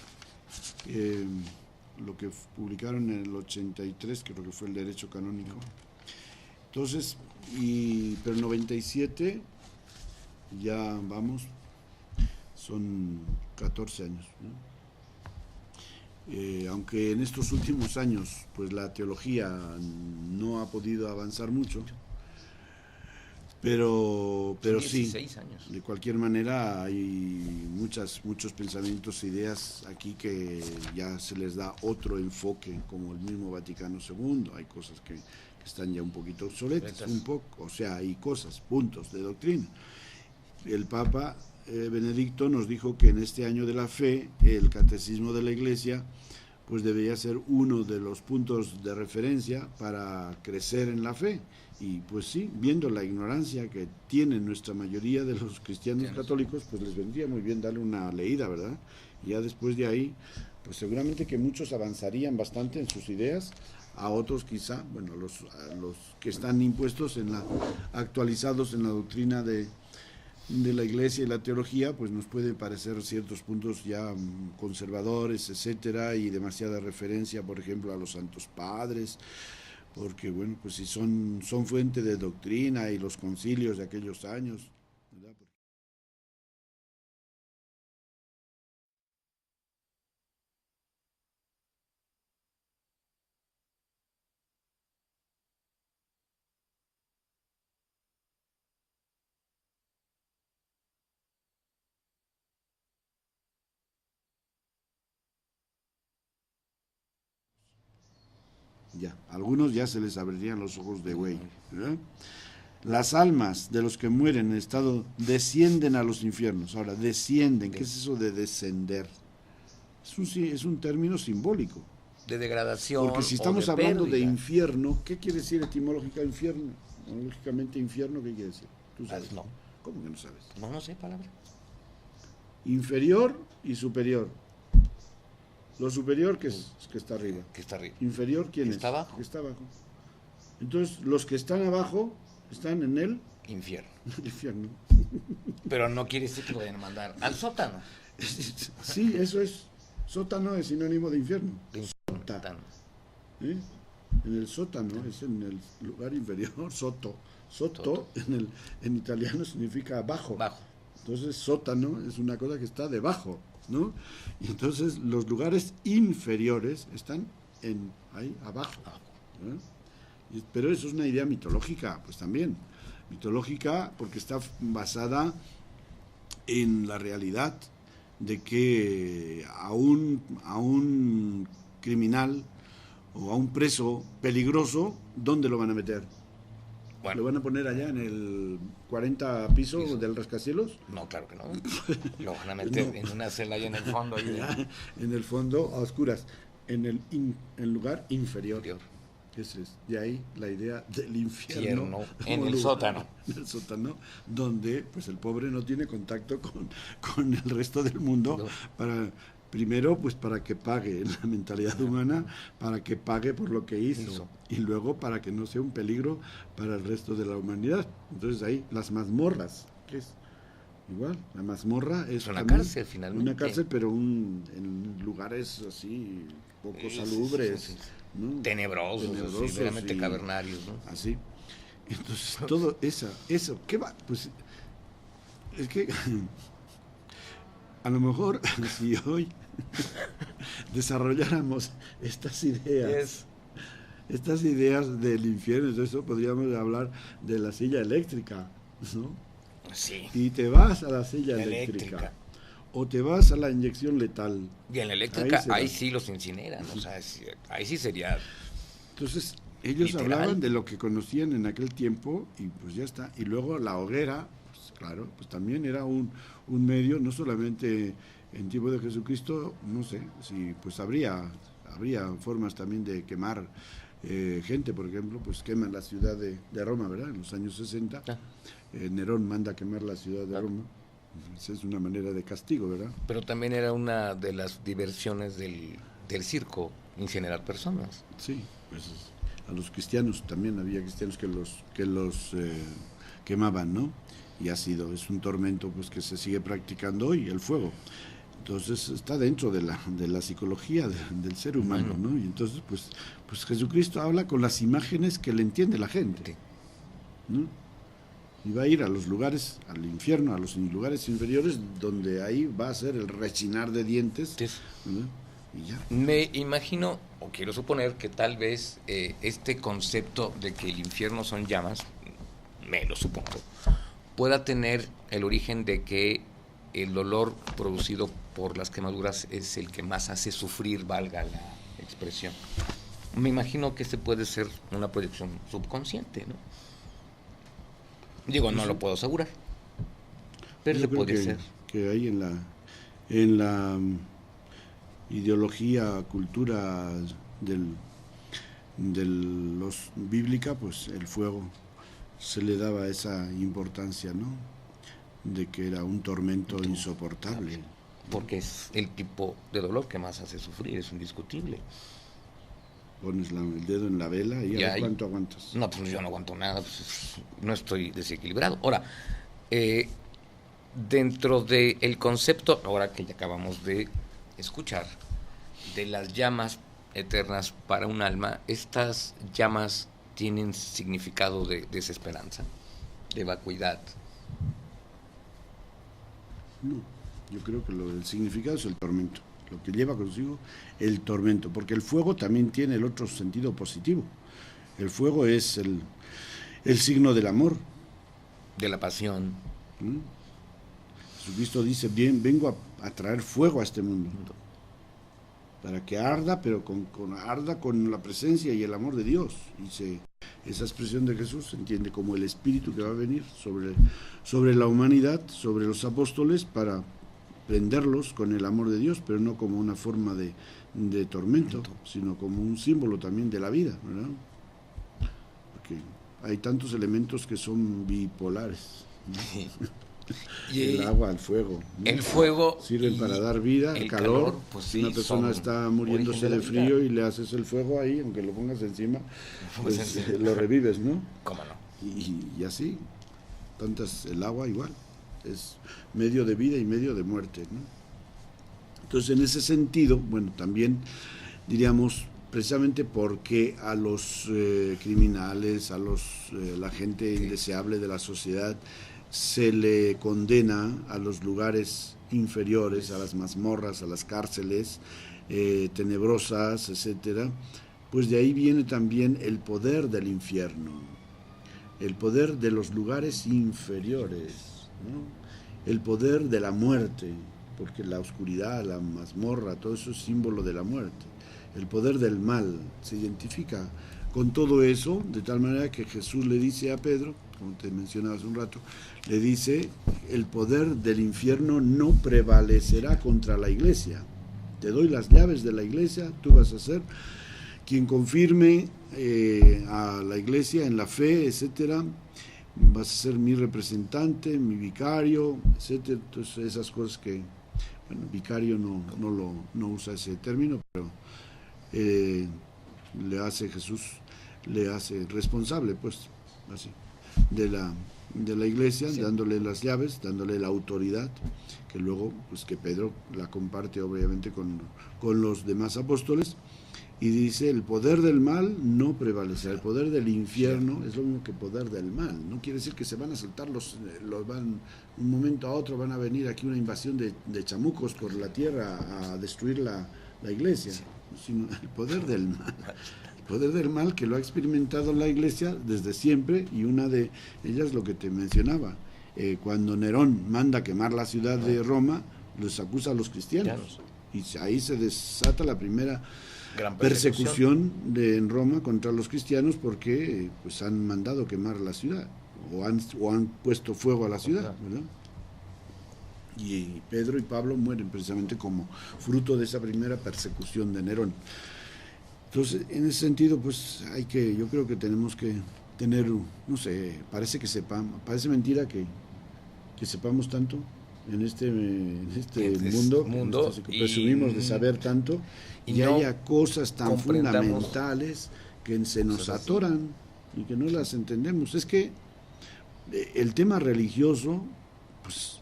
Lo que publicaron en el 83, creo que fue el derecho canónico. Entonces, pero 97, ya vamos, son 14 años, ¿no? Aunque en estos últimos años, pues la teología no ha podido avanzar mucho, pero sí, 16 años. De cualquier manera hay muchos pensamientos e ideas aquí que ya se les da otro enfoque, como el mismo Vaticano II. Hay cosas que están ya un poquito obsoletas, o sea, hay puntos de doctrina. El Papa Benedicto nos dijo que en este año de la fe, el catecismo de la Iglesia pues debería ser uno de los puntos de referencia para crecer en la fe. Y pues sí, viendo la ignorancia que tiene nuestra mayoría de los cristianos católicos, pues les vendría muy bien darle una leída, ¿verdad? Y ya después de ahí, pues seguramente que muchos avanzarían bastante en sus ideas, a otros quizá, bueno, a los que están actualizados en la doctrina de la Iglesia y la teología, pues nos puede parecer ciertos puntos ya conservadores, etcétera, y demasiada referencia, por ejemplo, a los santos padres, porque bueno, pues si son fuente de doctrina y los concilios de aquellos años, ¿verdad? Ya, algunos ya se les abrirían los ojos de güey, ¿verdad? Las almas de los que mueren en estado descienden a los infiernos. Ahora, descienden, ¿qué es eso de descender? Es un término simbólico. De degradación. Porque si estamos hablando de infierno, ¿qué quiere decir etimológica infierno? Lógicamente infierno, ¿qué quiere decir? ¿Tú sabes? No. ¿Cómo que no sabes? No sé palabra. Inferior y superior. Lo superior que está arriba. Que está arriba. Inferior, ¿quién es? Está abajo. Que está abajo. Entonces, los que están abajo están en el infierno. Infierno. Pero no quiere decir que lo vayan a mandar al sótano. Sí, eso es. Sótano es sinónimo de infierno. Sótano. ¿Eh? En el sótano es en el lugar inferior. Soto en italiano significa bajo. Entonces, sótano es una cosa que está debajo, ¿no? Y entonces los lugares inferiores están ahí abajo. Pero eso es una idea mitológica, pues también. Mitológica porque está basada en la realidad de que a un criminal o a un preso peligroso, ¿dónde lo van a meter? Bueno. ¿Lo van a poner allá en el 40 piso del rascacielos? No, claro que no. Lo van a meter en una celda allá en el fondo. En el fondo, a oscuras, en el lugar inferior. Ese es. De ahí la idea del infierno. En el sótano. En el sótano, donde pues el pobre no tiene contacto con el resto del mundo. No. Primero, pues para que pague la mentalidad humana, para que pague por lo que hizo. Y luego para que no sea un peligro para el resto de la humanidad. Entonces ahí las mazmorras, ¿qué es? Igual, la mazmorra es una cárcel finalmente. Una cárcel, pero en lugares así poco salubres. Sí. ¿No? Tenebrosos, verdaderamente cavernarios, ¿no? Así. Entonces, todo eso, ¿qué va? Pues es que A lo mejor si hoy desarrolláramos estas ideas del infierno, de eso podríamos hablar de la silla eléctrica, ¿no? Sí. Y te vas a la silla eléctrica o te vas a la inyección letal. Y en la eléctrica ahí sí los incineran, o sea, ahí sí sería. Entonces, ellos literal. hablaban de lo que conocían en aquel tiempo y pues ya está. Y luego la hoguera, pues claro, pues también era un medio, no solamente en tiempo de Jesucristo, no sé, si pues habría formas también de quemar gente, por ejemplo, pues queman la ciudad de Roma, ¿verdad? En los años 60, Nerón manda a quemar la ciudad de Roma. Esa es una manera de castigo, ¿verdad? Pero también era una de las diversiones del circo, incinerar personas. Sí, pues a los cristianos también había cristianos que los quemaban, ¿no? Y es un tormento pues que se sigue practicando hoy, el fuego. Entonces está dentro de la psicología del ser humano, ¿no? Y entonces pues Jesucristo habla con las imágenes que le entiende la gente, ¿no? Y va a ir a los lugares, al infierno, a los lugares inferiores, donde ahí va a ser el rechinar de dientes, ¿no? Y ya. Me imagino, o quiero suponer, que tal vez este concepto de que el infierno son llamas, me lo supongo, pueda tener el origen de que el dolor producido por las quemaduras es el que más hace sufrir, valga la expresión. Me imagino que este puede ser una proyección subconsciente, ¿no? Digo, no lo puedo asegurar, pero se puede ser. Que hay en la ideología, cultura los bíblica, pues el fuego se le daba esa importancia, ¿no? De que era un tormento insoportable. Porque es el tipo de dolor que más hace sufrir, es indiscutible. Pones el dedo en la vela y a ver cuánto aguantas. No, pues yo no aguanto nada, pues, no estoy desequilibrado. Ahora, dentro del concepto, ahora que ya acabamos de escuchar, de las llamas eternas para un alma, estas llamas tienen significado de desesperanza, de vacuidad. No, yo creo que el significado es el tormento, lo que lleva consigo el tormento, porque el fuego también tiene el otro sentido positivo. El fuego es el signo del amor, de la pasión. Jesucristo dice, bien, vengo a traer fuego a este mundo, para que arda, pero arda con la presencia y el amor de Dios. Y esa expresión de Jesús se entiende como el espíritu que va a venir sobre la humanidad, sobre los apóstoles, para prenderlos con el amor de Dios, pero no como una forma de tormento, sino como un símbolo también de la vida, ¿verdad? Porque hay tantos elementos que son bipolares, ¿no? Y el agua, el fuego, ¿no? El fuego sirven para dar vida, el calor. Pues sí, una persona está muriéndose de frío y le haces el fuego ahí, aunque lo pongas encima, pues lo revives, ¿no? ¿Cómo no? Y así, el agua igual, es medio de vida y medio de muerte, ¿no? Entonces, en ese sentido, bueno, también diríamos, precisamente porque a los criminales, a la gente indeseable de la sociedad, se le condena a los lugares inferiores, a las mazmorras, a las cárceles tenebrosas, etcétera, pues de ahí viene también el poder del infierno, el poder de los lugares inferiores, ¿no? El poder de la muerte, porque la oscuridad, la mazmorra, todo eso es símbolo de la muerte. El poder del mal se identifica con todo eso, de tal manera que Jesús le dice a Pedro, como te mencionaba hace un rato, le dice, el poder del infierno no prevalecerá contra la iglesia. Te doy las llaves de la iglesia, tú vas a ser quien confirme a la iglesia en la fe, etcétera. Vas a ser mi representante, mi vicario, etcétera. Entonces esas cosas que, bueno, vicario no usa ese término, pero Jesús le hace responsable, pues, así, de la iglesia, sí, dándole las llaves, dándole la autoridad, que luego, pues que Pedro la comparte obviamente con los demás apóstoles, y dice, el poder del mal no prevalecerá, el poder del infierno es lo mismo que poder del mal. No quiere decir que se van a saltar van un momento a otro, van a venir aquí una invasión de chamucos por la tierra a destruir la iglesia, sino el poder del mal. El poder del mal que lo ha experimentado la iglesia desde siempre, y una de ellas lo que te mencionaba, cuando Nerón manda quemar la ciudad de Roma, los acusa a los cristianos, y ahí se desata la primera gran persecución en Roma contra los cristianos, porque pues han mandado quemar la ciudad o han puesto fuego a la ciudad, ¿verdad? Y Pedro y Pablo mueren precisamente como fruto de esa primera persecución de Nerón. Entonces, en ese sentido, pues yo creo que tenemos que tener, no sé, parece mentira que sepamos tanto en este mundo, que presumimos de saber tanto, y no haya cosas tan fundamentales que se nos atoran y que no las entendemos. Es que el tema religioso, pues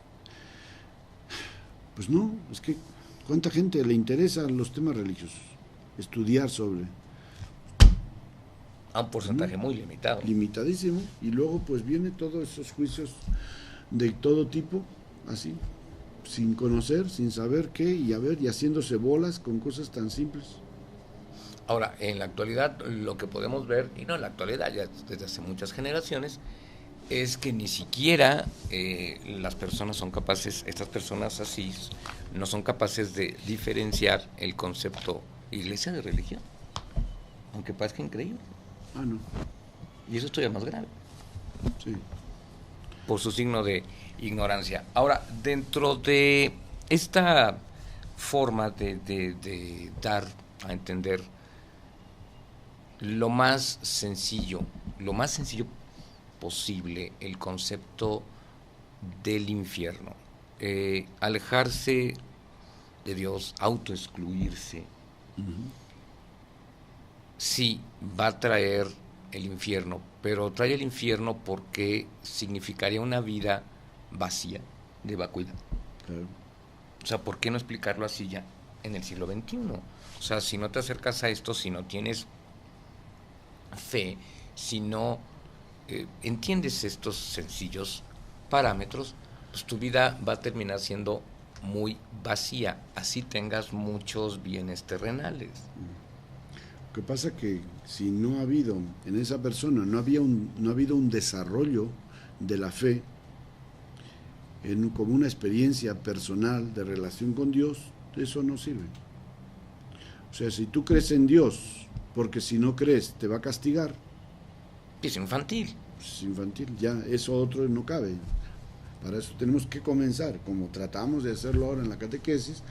no, es que ¿cuánta gente le interesan los temas religiosos? Estudiar sobre. A un porcentaje muy limitado. Limitadísimo, y luego pues viene todos esos juicios de todo tipo, así, sin conocer, sin saber qué, y haciéndose bolas con cosas tan simples. Ahora, en la actualidad, lo que podemos ver, y no en la actualidad, ya desde hace muchas generaciones, es que ni siquiera las personas son capaces, estas personas así, no son capaces de diferenciar el concepto iglesia de religión, aunque parezca increíble. No. Y eso es todavía más grave. Sí. Por su signo de ignorancia. Ahora, dentro de esta forma de dar a entender lo más sencillo posible el concepto del infierno, alejarse de Dios, autoexcluirse, sí va a traer el infierno, pero trae el infierno porque significaría una vida vacía, de vacuidad. Claro. O sea, ¿por qué no explicarlo así ya en el siglo XXI? O sea, si no te acercas a esto, si no tienes fe, si no entiendes estos sencillos parámetros, pues tu vida va a terminar siendo muy vacía, así tengas muchos bienes terrenales. Lo que pasa que si no ha habido en esa persona, no ha habido un desarrollo de la fe como una experiencia personal de relación con Dios, eso no sirve. O sea, si tú crees en Dios, porque si no crees te va a castigar. Es infantil. Es infantil, ya eso otro no cabe. Para eso tenemos que comenzar, como tratamos de hacerlo ahora en la catequesis,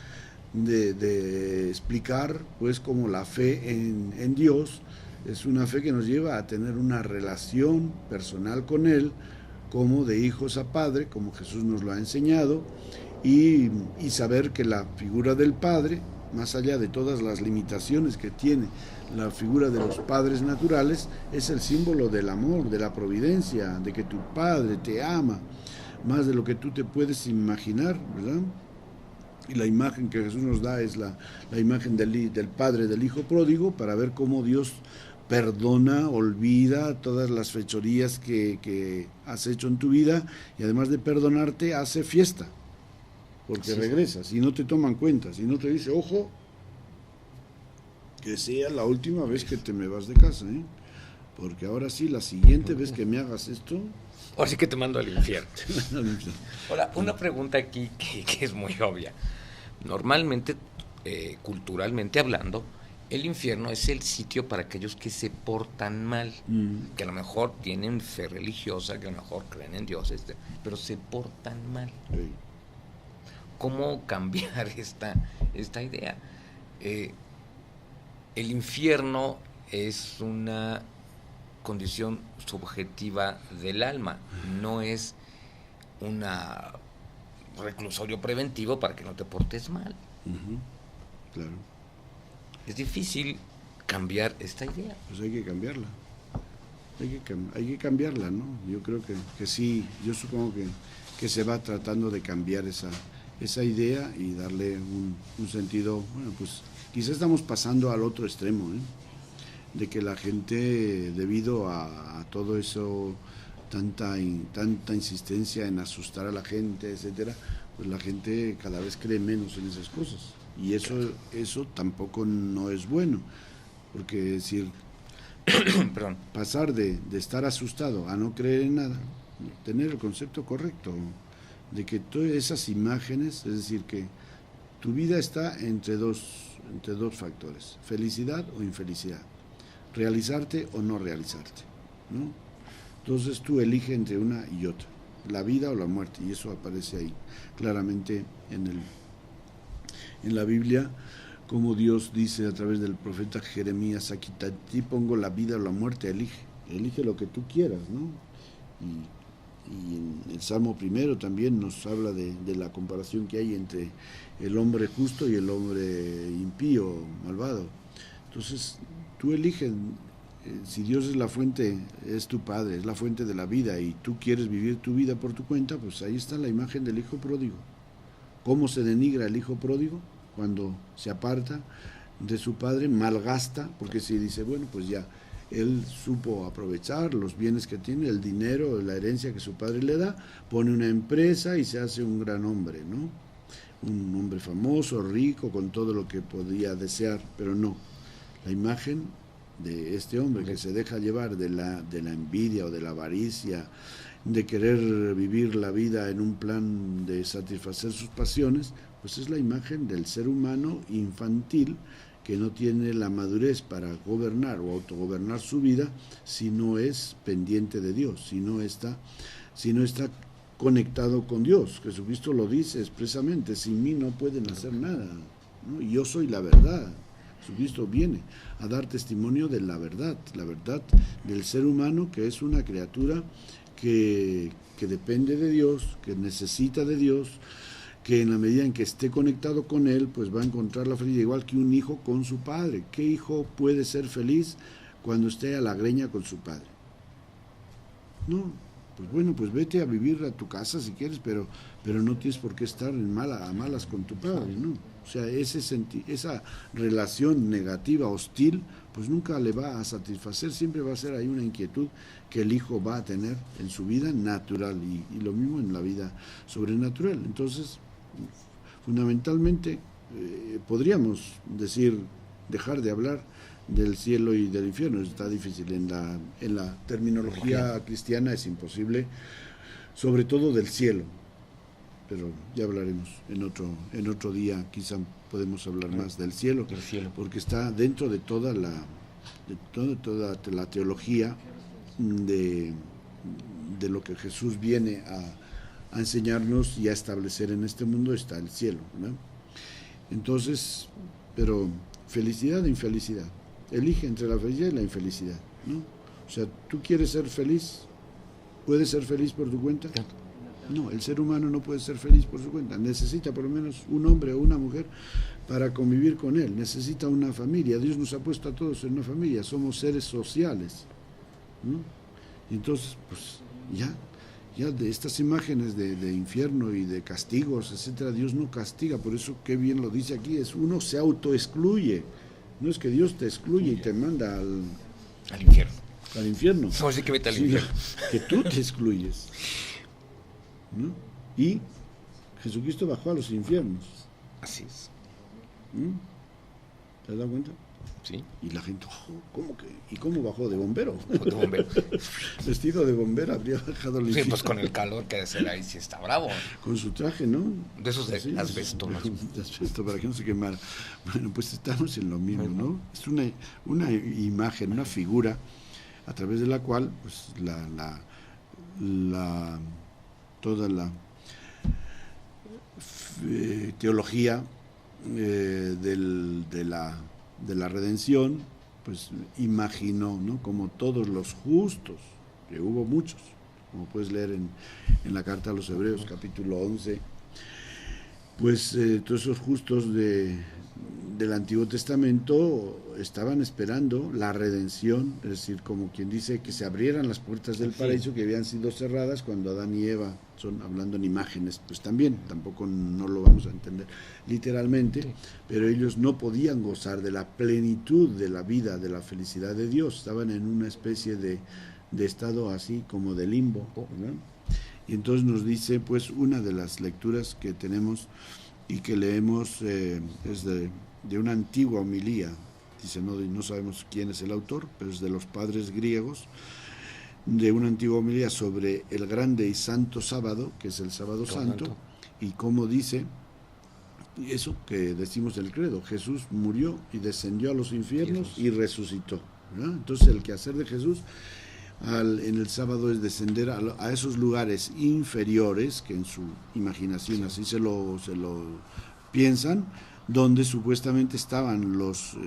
de explicar pues como la fe en Dios es una fe que nos lleva a tener una relación personal con Él, como de hijos a padre, como Jesús nos lo ha enseñado, y saber que la figura del Padre, más allá de todas las limitaciones que tiene la figura de los padres naturales, es el símbolo del amor, de la providencia, de que tu Padre te ama más de lo que tú te puedes imaginar, ¿verdad? Y la imagen que Jesús nos da es la imagen del Padre, del Hijo pródigo, para ver cómo Dios perdona, olvida todas las fechorías que has hecho en tu vida, y además de perdonarte, hace fiesta, porque regresas, y no te toman cuenta, si no te dice, ojo, que sea la última vez que te me vas de casa, porque ahora sí, la siguiente vez que me hagas esto... Ahora sí que te mando al infierno. Ahora, una pregunta aquí que es muy obvia. Normalmente, culturalmente hablando, el infierno es el sitio para aquellos que se portan mal, que a lo mejor tienen fe religiosa, que a lo mejor creen en Dios, pero se portan mal. Sí. ¿Cómo cambiar esta idea? El infierno es una condición subjetiva del alma, no es un reclusorio preventivo para que no te portes mal. Claro. Es difícil cambiar esta idea. Pues hay que cambiarla. Hay que cambiarla, ¿no? Yo creo que sí, yo supongo que se va tratando de cambiar esa idea y darle un sentido, bueno, pues Quizá estamos pasando al otro extremo, de que la gente, debido a todo eso, tanta insistencia en asustar a la gente, etcétera, pues la gente cada vez cree menos en esas cosas. Y eso tampoco no es bueno, porque decir, pasar de estar asustado a no creer en nada, tener el concepto correcto de que todas esas imágenes, es decir, que tu vida está entre dos factores, felicidad o infelicidad, realizarte o no realizarte, ¿no? Entonces tú eliges entre una y otra, la vida o la muerte, y eso aparece ahí claramente en la Biblia, como Dios dice a través del profeta Jeremías: aquí a ti pongo la vida o la muerte, elige lo que tú quieras, ¿no? Y en el Salmo primero también nos habla de la comparación que hay entre el hombre justo y el hombre impío, malvado. Entonces tú eliges, si Dios es la fuente, es tu Padre, es la fuente de la vida, y tú quieres vivir tu vida por tu cuenta, pues ahí está la imagen del hijo pródigo. ¿Cómo se denigra el hijo pródigo? Cuando se aparta de su padre, malgasta, porque si dice, bueno, pues ya él supo aprovechar los bienes que tiene, el dinero, la herencia que su padre le da, pone una empresa y se hace un gran hombre, ¿no? Un hombre famoso, rico, con todo lo que podía desear, pero no. La imagen de este hombre que se deja llevar de la envidia o de la avaricia, de querer vivir la vida en un plan de satisfacer sus pasiones, pues es la imagen del ser humano infantil que no tiene la madurez para gobernar o autogobernar su vida si no es pendiente de Dios, si no está conectado con Dios. Jesucristo lo dice expresamente: sin mí no pueden hacer nada, ¿no? Y yo soy la verdad. Jesucristo viene a dar testimonio de la verdad del ser humano, que es una criatura que depende de Dios, que necesita de Dios, que en la medida en que esté conectado con Él, pues va a encontrar la felicidad, igual que un hijo con su padre. ¿Qué hijo puede ser feliz cuando esté a la greña con su padre? No, pues bueno, pues vete a vivir a tu casa si quieres, pero no tienes por qué estar a malas con tu padre, ¿no? O sea, esa relación negativa, hostil, pues nunca le va a satisfacer, siempre va a ser ahí una inquietud que el hijo va a tener en su vida natural, y lo mismo en la vida sobrenatural. Entonces, fundamentalmente, podríamos decir, dejar de hablar del cielo y del infierno. Está difícil, en la terminología cristiana es imposible, sobre todo del cielo, pero ya hablaremos en otro día. Quizá podemos hablar más del cielo, porque está dentro de toda la teología de lo que Jesús viene a enseñarnos y a establecer en este mundo. Está el cielo, ¿no? Entonces, pero felicidad e infelicidad, elige entre la felicidad y la infelicidad, ¿no? O sea, ¿tú quieres ser feliz? ¿Puedes ser feliz por tu cuenta? No, el ser humano no puede ser feliz por su cuenta. Necesita por lo menos un hombre o una mujer para convivir con él. Necesita una familia. Dios nos ha puesto a todos en una familia. Somos seres sociales, ¿no? Y entonces, pues ya de estas imágenes de infierno y de castigos, etcétera, Dios no castiga. Por eso, qué bien lo dice aquí, uno se autoexcluye. No es que Dios te excluye y te manda al infierno. Al infierno. No, sí que vete al infierno. Que tú te excluyes, ¿no? Y Jesucristo bajó a los infiernos. Así es. ¿Te has dado cuenta? Sí. Y la gente, ¿cómo que? ¿Y cómo bajó? ¿De bombero? De bombero. Vestido de bombero habría bajado el infierno. Sí, pues con el calor que debe ahí sí está bravo. Con su traje, ¿no? De esos de asbesto. De asbesto, para que no se quemara. Bueno, pues estamos en lo mismo, ¿no? Es una imagen, una figura a través de la cual, pues, toda la teología de la redención, pues imaginó, ¿no? Como todos los justos, que hubo muchos, como puedes leer en la carta a los Hebreos, capítulo 11, pues todos esos justos de del Antiguo Testamento estaban esperando la redención, es decir, como quien dice que se abrieran las puertas del paraíso que habían sido cerradas cuando Adán y Eva, son hablando en imágenes, pues también, tampoco no lo vamos a entender literalmente, pero ellos no podían gozar de la plenitud de la vida, de la felicidad de Dios, estaban en una especie de estado así como de limbo, ¿verdad? Y entonces nos dice, pues, una de las lecturas que tenemos y que leemos es de una antigua homilía, dice, no sabemos quién es el autor, pero es de los padres griegos, de una antigua homilía sobre el grande y santo sábado, que es el sábado santo, y cómo dice eso que decimos el credo: Jesús murió y descendió a los infiernos y resucitó, ¿verdad? Entonces el quehacer de Jesús en el sábado es descender a esos lugares inferiores, que en su imaginación así se lo piensan, donde supuestamente estaban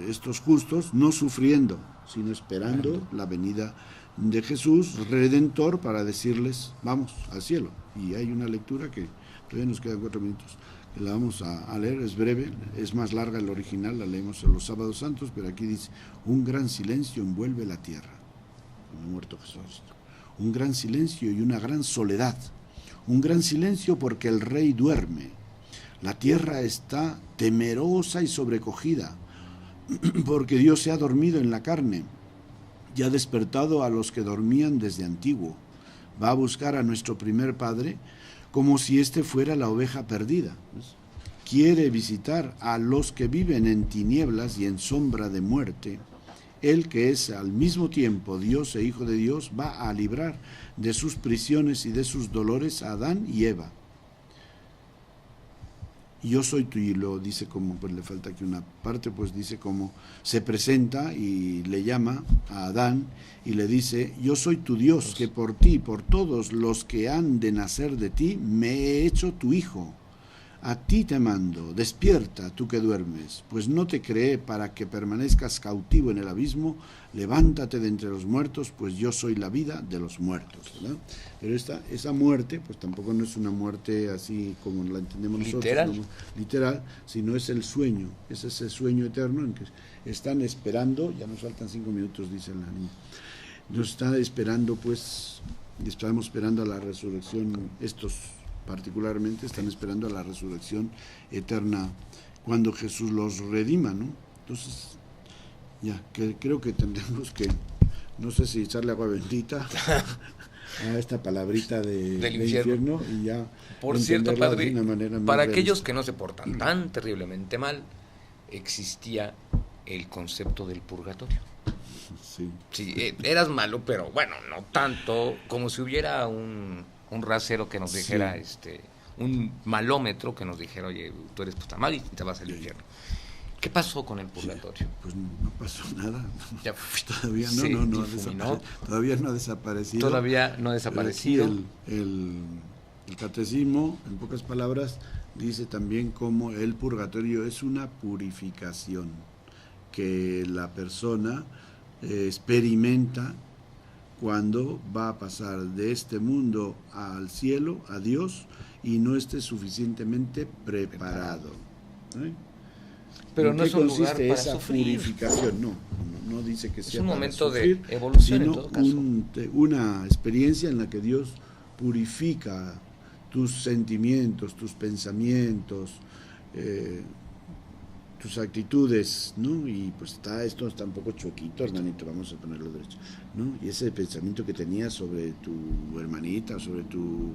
estos justos, no sufriendo, sino esperando la venida de Jesús Redentor para decirles, vamos al cielo. Y hay una lectura que todavía nos quedan 4 minutos, que la vamos a leer, es breve, es más larga el original, la leemos en los sábados santos, pero aquí dice: un gran silencio envuelve la tierra. Muerto Jesús. Un gran silencio y una gran soledad. Un gran silencio porque el rey duerme. La tierra está temerosa y sobrecogida, porque Dios se ha dormido en la carne y ha despertado a los que dormían desde antiguo. Va a buscar a nuestro primer padre como si éste fuera la oveja perdida. Quiere visitar a los que viven en tinieblas y en sombra de muerte. Él, que es al mismo tiempo Dios e Hijo de Dios, va a librar de sus prisiones y de sus dolores a Adán y Eva. Yo soy tu, y lo dice como, pues le falta aquí una parte, pues dice como se presenta y le llama a Adán y le dice: yo soy tu Dios, que por ti, por todos los que han de nacer de ti, me he hecho tu hijo. A ti te mando, despierta, tú que duermes, pues no te creé para que permanezcas cautivo en el abismo, levántate de entre los muertos, pues yo soy la vida de los muertos, ¿verdad? Pero esa muerte, pues tampoco no es una muerte así como la entendemos nosotros, literal, sino es el sueño, es ese sueño eterno en que están esperando, ya nos faltan 5 minutos, dice la niña, nos está esperando, pues, estamos esperando a la resurrección, estos particularmente están esperando a la resurrección eterna cuando Jesús los redima, ¿no? Entonces, ya, creo que tendremos que, no sé si echarle agua bendita a esta palabrita del infierno y ya. Por cierto, padre, para aquellos que no se portan realista. tan terriblemente mal, existía el concepto del purgatorio. Sí. Sí, eras malo, pero bueno, no tanto, como si hubiera un rasero que nos dijera, un malómetro que nos dijera: oye, tú eres puta mal y te vas al infierno. ¿Qué pasó con el purgatorio? Pues no pasó nada. Ya, todavía todavía no ha desaparecido. Todavía no ha desaparecido. El catecismo, en pocas palabras, dice también cómo el purgatorio es una purificación que la persona experimenta cuando va a pasar de este mundo al cielo, a Dios, y no esté suficientemente preparado. Pero no es un lugar para esa sufrir. Purificación, no dice que sea es un para momento sufrir, de evolución, sino en todo caso. Una experiencia en la que Dios purifica tus sentimientos, tus pensamientos, tus actitudes, ¿no? Y pues esto está un poco choquito, hermanito, vamos a ponerlo derecho, ¿no? Y ese pensamiento que tenías sobre tu hermanita, sobre tu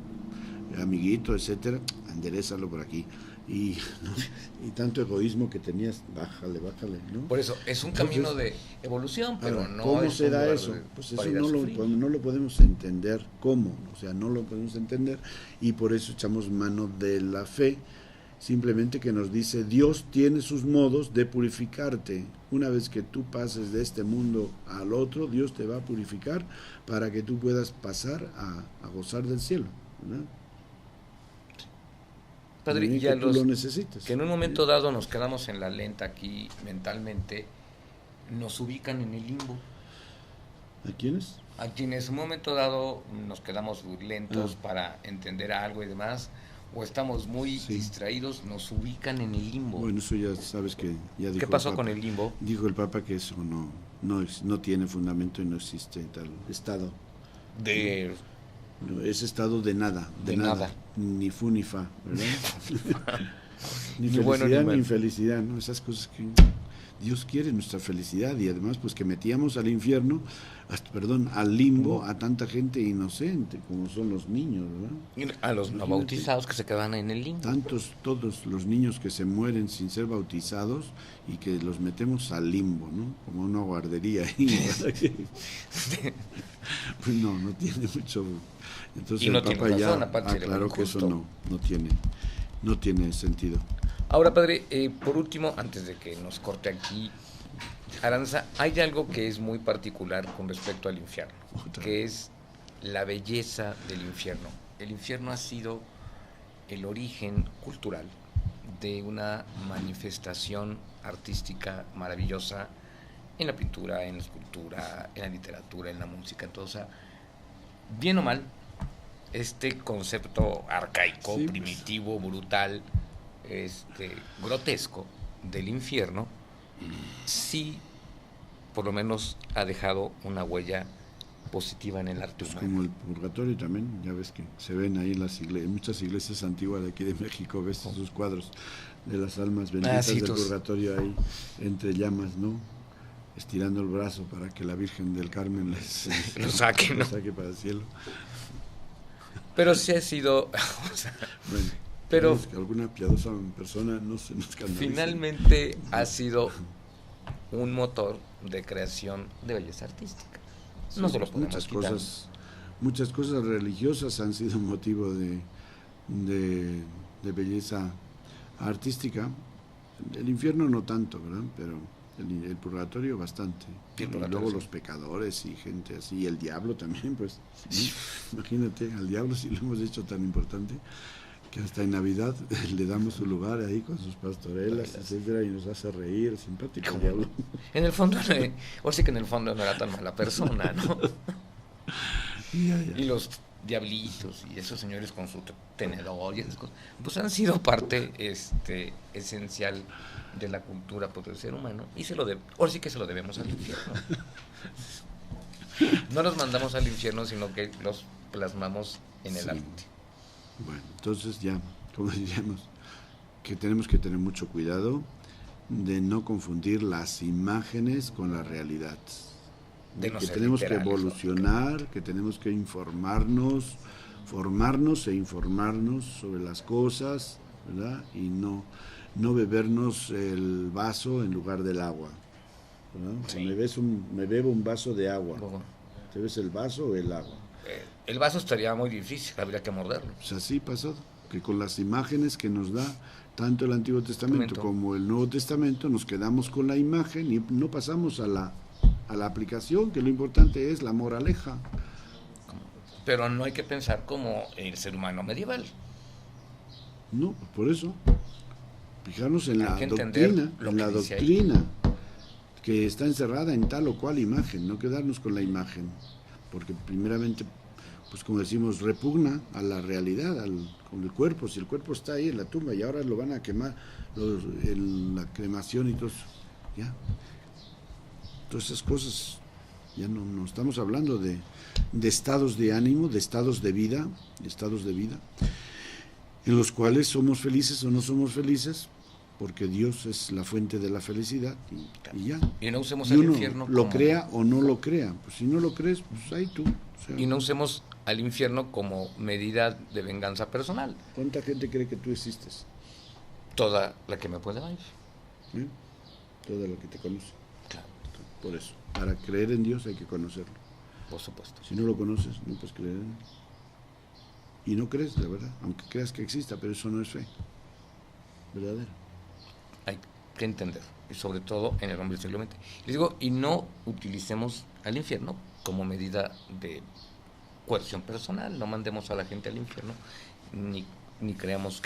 amiguito, etcétera, enderézalo por aquí. Y tanto egoísmo que tenías, bájale, ¿no? Por eso, es un camino de evolución, pero no ¿cómo es se da eso? Pues eso no lo podemos entender. ¿Cómo? O sea, no lo podemos entender, y por eso echamos mano de la fe, simplemente que nos dice: Dios tiene sus modos de purificarte. Una vez que tú pases de este mundo al otro, Dios te va a purificar para que tú puedas pasar a gozar del cielo, ¿verdad? Padre, y a los lo necesitas. Que en un momento dado nos quedamos en la lenta aquí mentalmente, nos ubican en el limbo. ¿A quiénes? A quienes en un momento dado nos quedamos lentos para entender algo y demás, o estamos muy distraídos, nos ubican en el limbo. Bueno, eso ya sabes que ya dijo. ¿Qué pasó con el limbo? Dijo el Papa que eso no tiene fundamento y no existe tal estado. Es estado de nada, de nada. Ni fu ni fa, ¿verdad? Ni felicidad bueno, ni infelicidad, ¿no? Esas cosas que Dios quiere, nuestra felicidad, y además pues que metíamos al infierno, al limbo a tanta gente inocente como son los niños, ¿verdad? A los no bautizados que se quedan en el limbo. Todos los niños que se mueren sin ser bautizados y que los metemos al limbo, ¿no? Como una guardería ahí. Pues no tiene mucho. Entonces y no el Papa tiene razón, ya aclaró que eso no tiene sentido. Ahora, padre, por último, antes de que nos corte aquí, Aranza, hay algo que es muy particular con respecto al infierno, que es la belleza del infierno. El infierno ha sido el origen cultural de una manifestación artística maravillosa en la pintura, en la escultura, en la literatura, en la música, en todo. O sea, bien o mal, este concepto arcaico, primitivo, brutal, grotesco del infierno, sí, por lo menos ha dejado una huella positiva en el arte humano. Como el purgatorio también, ya ves que se ven ahí en muchas iglesias antiguas de aquí de México, ves esos cuadros de las almas benditas del purgatorio ahí entre llamas, ¿no? Estirando el brazo para que la Virgen del Carmen lo saque, ¿no? Lo saque para el cielo. Pero sí ha sido... bueno, pero que alguna piadosa persona no se nos escandalice. Finalmente ha sido un motor de creación de belleza artística. No se lo podemos quitar. Muchas cosas religiosas han sido motivo de belleza artística. El infierno no tanto, ¿verdad? Pero el purgatorio bastante. Y luego los pecadores y gente así. Y el diablo también, pues. ¿Sí? Imagínate, al diablo sí lo hemos hecho tan importante que hasta en Navidad le damos su lugar ahí con sus pastorelas, etcétera, y nos hace reír, simpático el diablo. En el fondo, o sí que en el fondo no era tan mala persona, ¿no? Ya. Y los diablitos y esos señores con su tenedor y esas cosas, pues han sido parte esencial de la cultura del ser humano, y ahora sí que se lo debemos al infierno. No los mandamos al infierno, sino que los plasmamos en el arte. Bueno, entonces ya, como diríamos, que tenemos que tener mucho cuidado de no confundir las imágenes con la realidad. Que tenemos que evolucionar, que tenemos que formarnos e informarnos sobre las cosas, ¿verdad? Y no bebernos el vaso en lugar del agua, ¿verdad? Sí. Me bebo un vaso de agua. ¿Te ves el vaso o el agua? El vaso estaría muy difícil, habría que morderlo. Pues así pasó, que con las imágenes que nos da tanto el Antiguo Testamento como el Nuevo Testamento, nos quedamos con la imagen y no pasamos a la aplicación, que lo importante es la moraleja. Pero no hay que pensar como el ser humano medieval. No, por eso, fijarnos en la doctrina, que está encerrada en tal o cual imagen, no quedarnos con la imagen, porque primeramente, pues como decimos, repugna a la realidad, con el cuerpo. Si el cuerpo está ahí en la tumba y ahora lo van a quemar, la cremación y todo eso, ya. Todas esas cosas, ya no estamos hablando de estados de ánimo, de estados de vida, en los cuales somos felices o no somos felices, porque Dios es la fuente de la felicidad y ya. Y no usemos el infierno lo crea o no lo crea. Pues si no lo crees, pues ahí tú. O sea, y no usemos al infierno como medida de venganza personal. ¿Cuánta gente cree que tú existes? Toda la que me puede ver. Toda la que te conoce. Claro. Por eso, para creer en Dios hay que conocerlo. Por supuesto. Si no lo conoces, no puedes creer en Él. Y no crees, la verdad, aunque creas que exista, pero eso no es fe verdadera. Hay que entender, y sobre todo en el hombre del siglo XX. Les digo, y no utilicemos al infierno como medida de coerción personal, no mandemos a la gente al infierno, ni creamos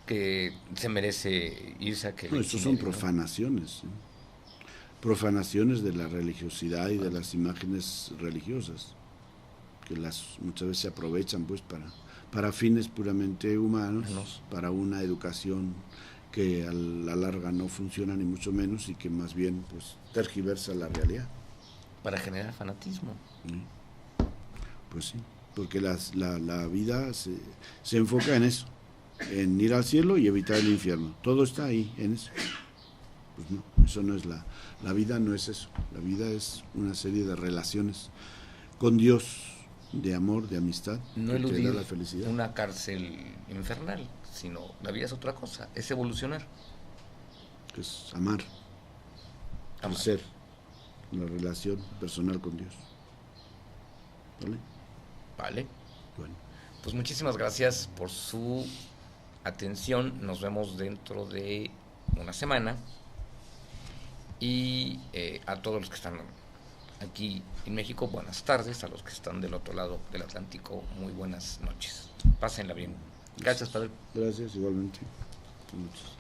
que se merece irse a que... No, estos son profanaciones, ¿no? Profanaciones de la religiosidad y de las imágenes religiosas, que muchas veces se aprovechan pues para fines puramente humanos, para una educación que a la larga no funciona ni mucho menos y que más bien pues tergiversa la realidad. Para generar fanatismo. ¿Sí? Pues sí, porque la vida se enfoca en eso, en ir al cielo y evitar el infierno. Todo está ahí, en eso. Pues no, eso no es la vida, no es eso. La vida es una serie de relaciones con Dios, de amor, de amistad, no que eludir te da la felicidad. Una cárcel infernal, sino la vida es otra cosa, es evolucionar. Es amar, ser, la relación personal con Dios. ¿Vale? Vale. Bueno. Pues muchísimas gracias por su atención. Nos vemos dentro de una semana. Y a todos los que están aquí en México, buenas tardes. A los que están del otro lado del Atlántico, muy buenas noches. Pásenla bien. Gracias, padre. Gracias, igualmente. Muchas.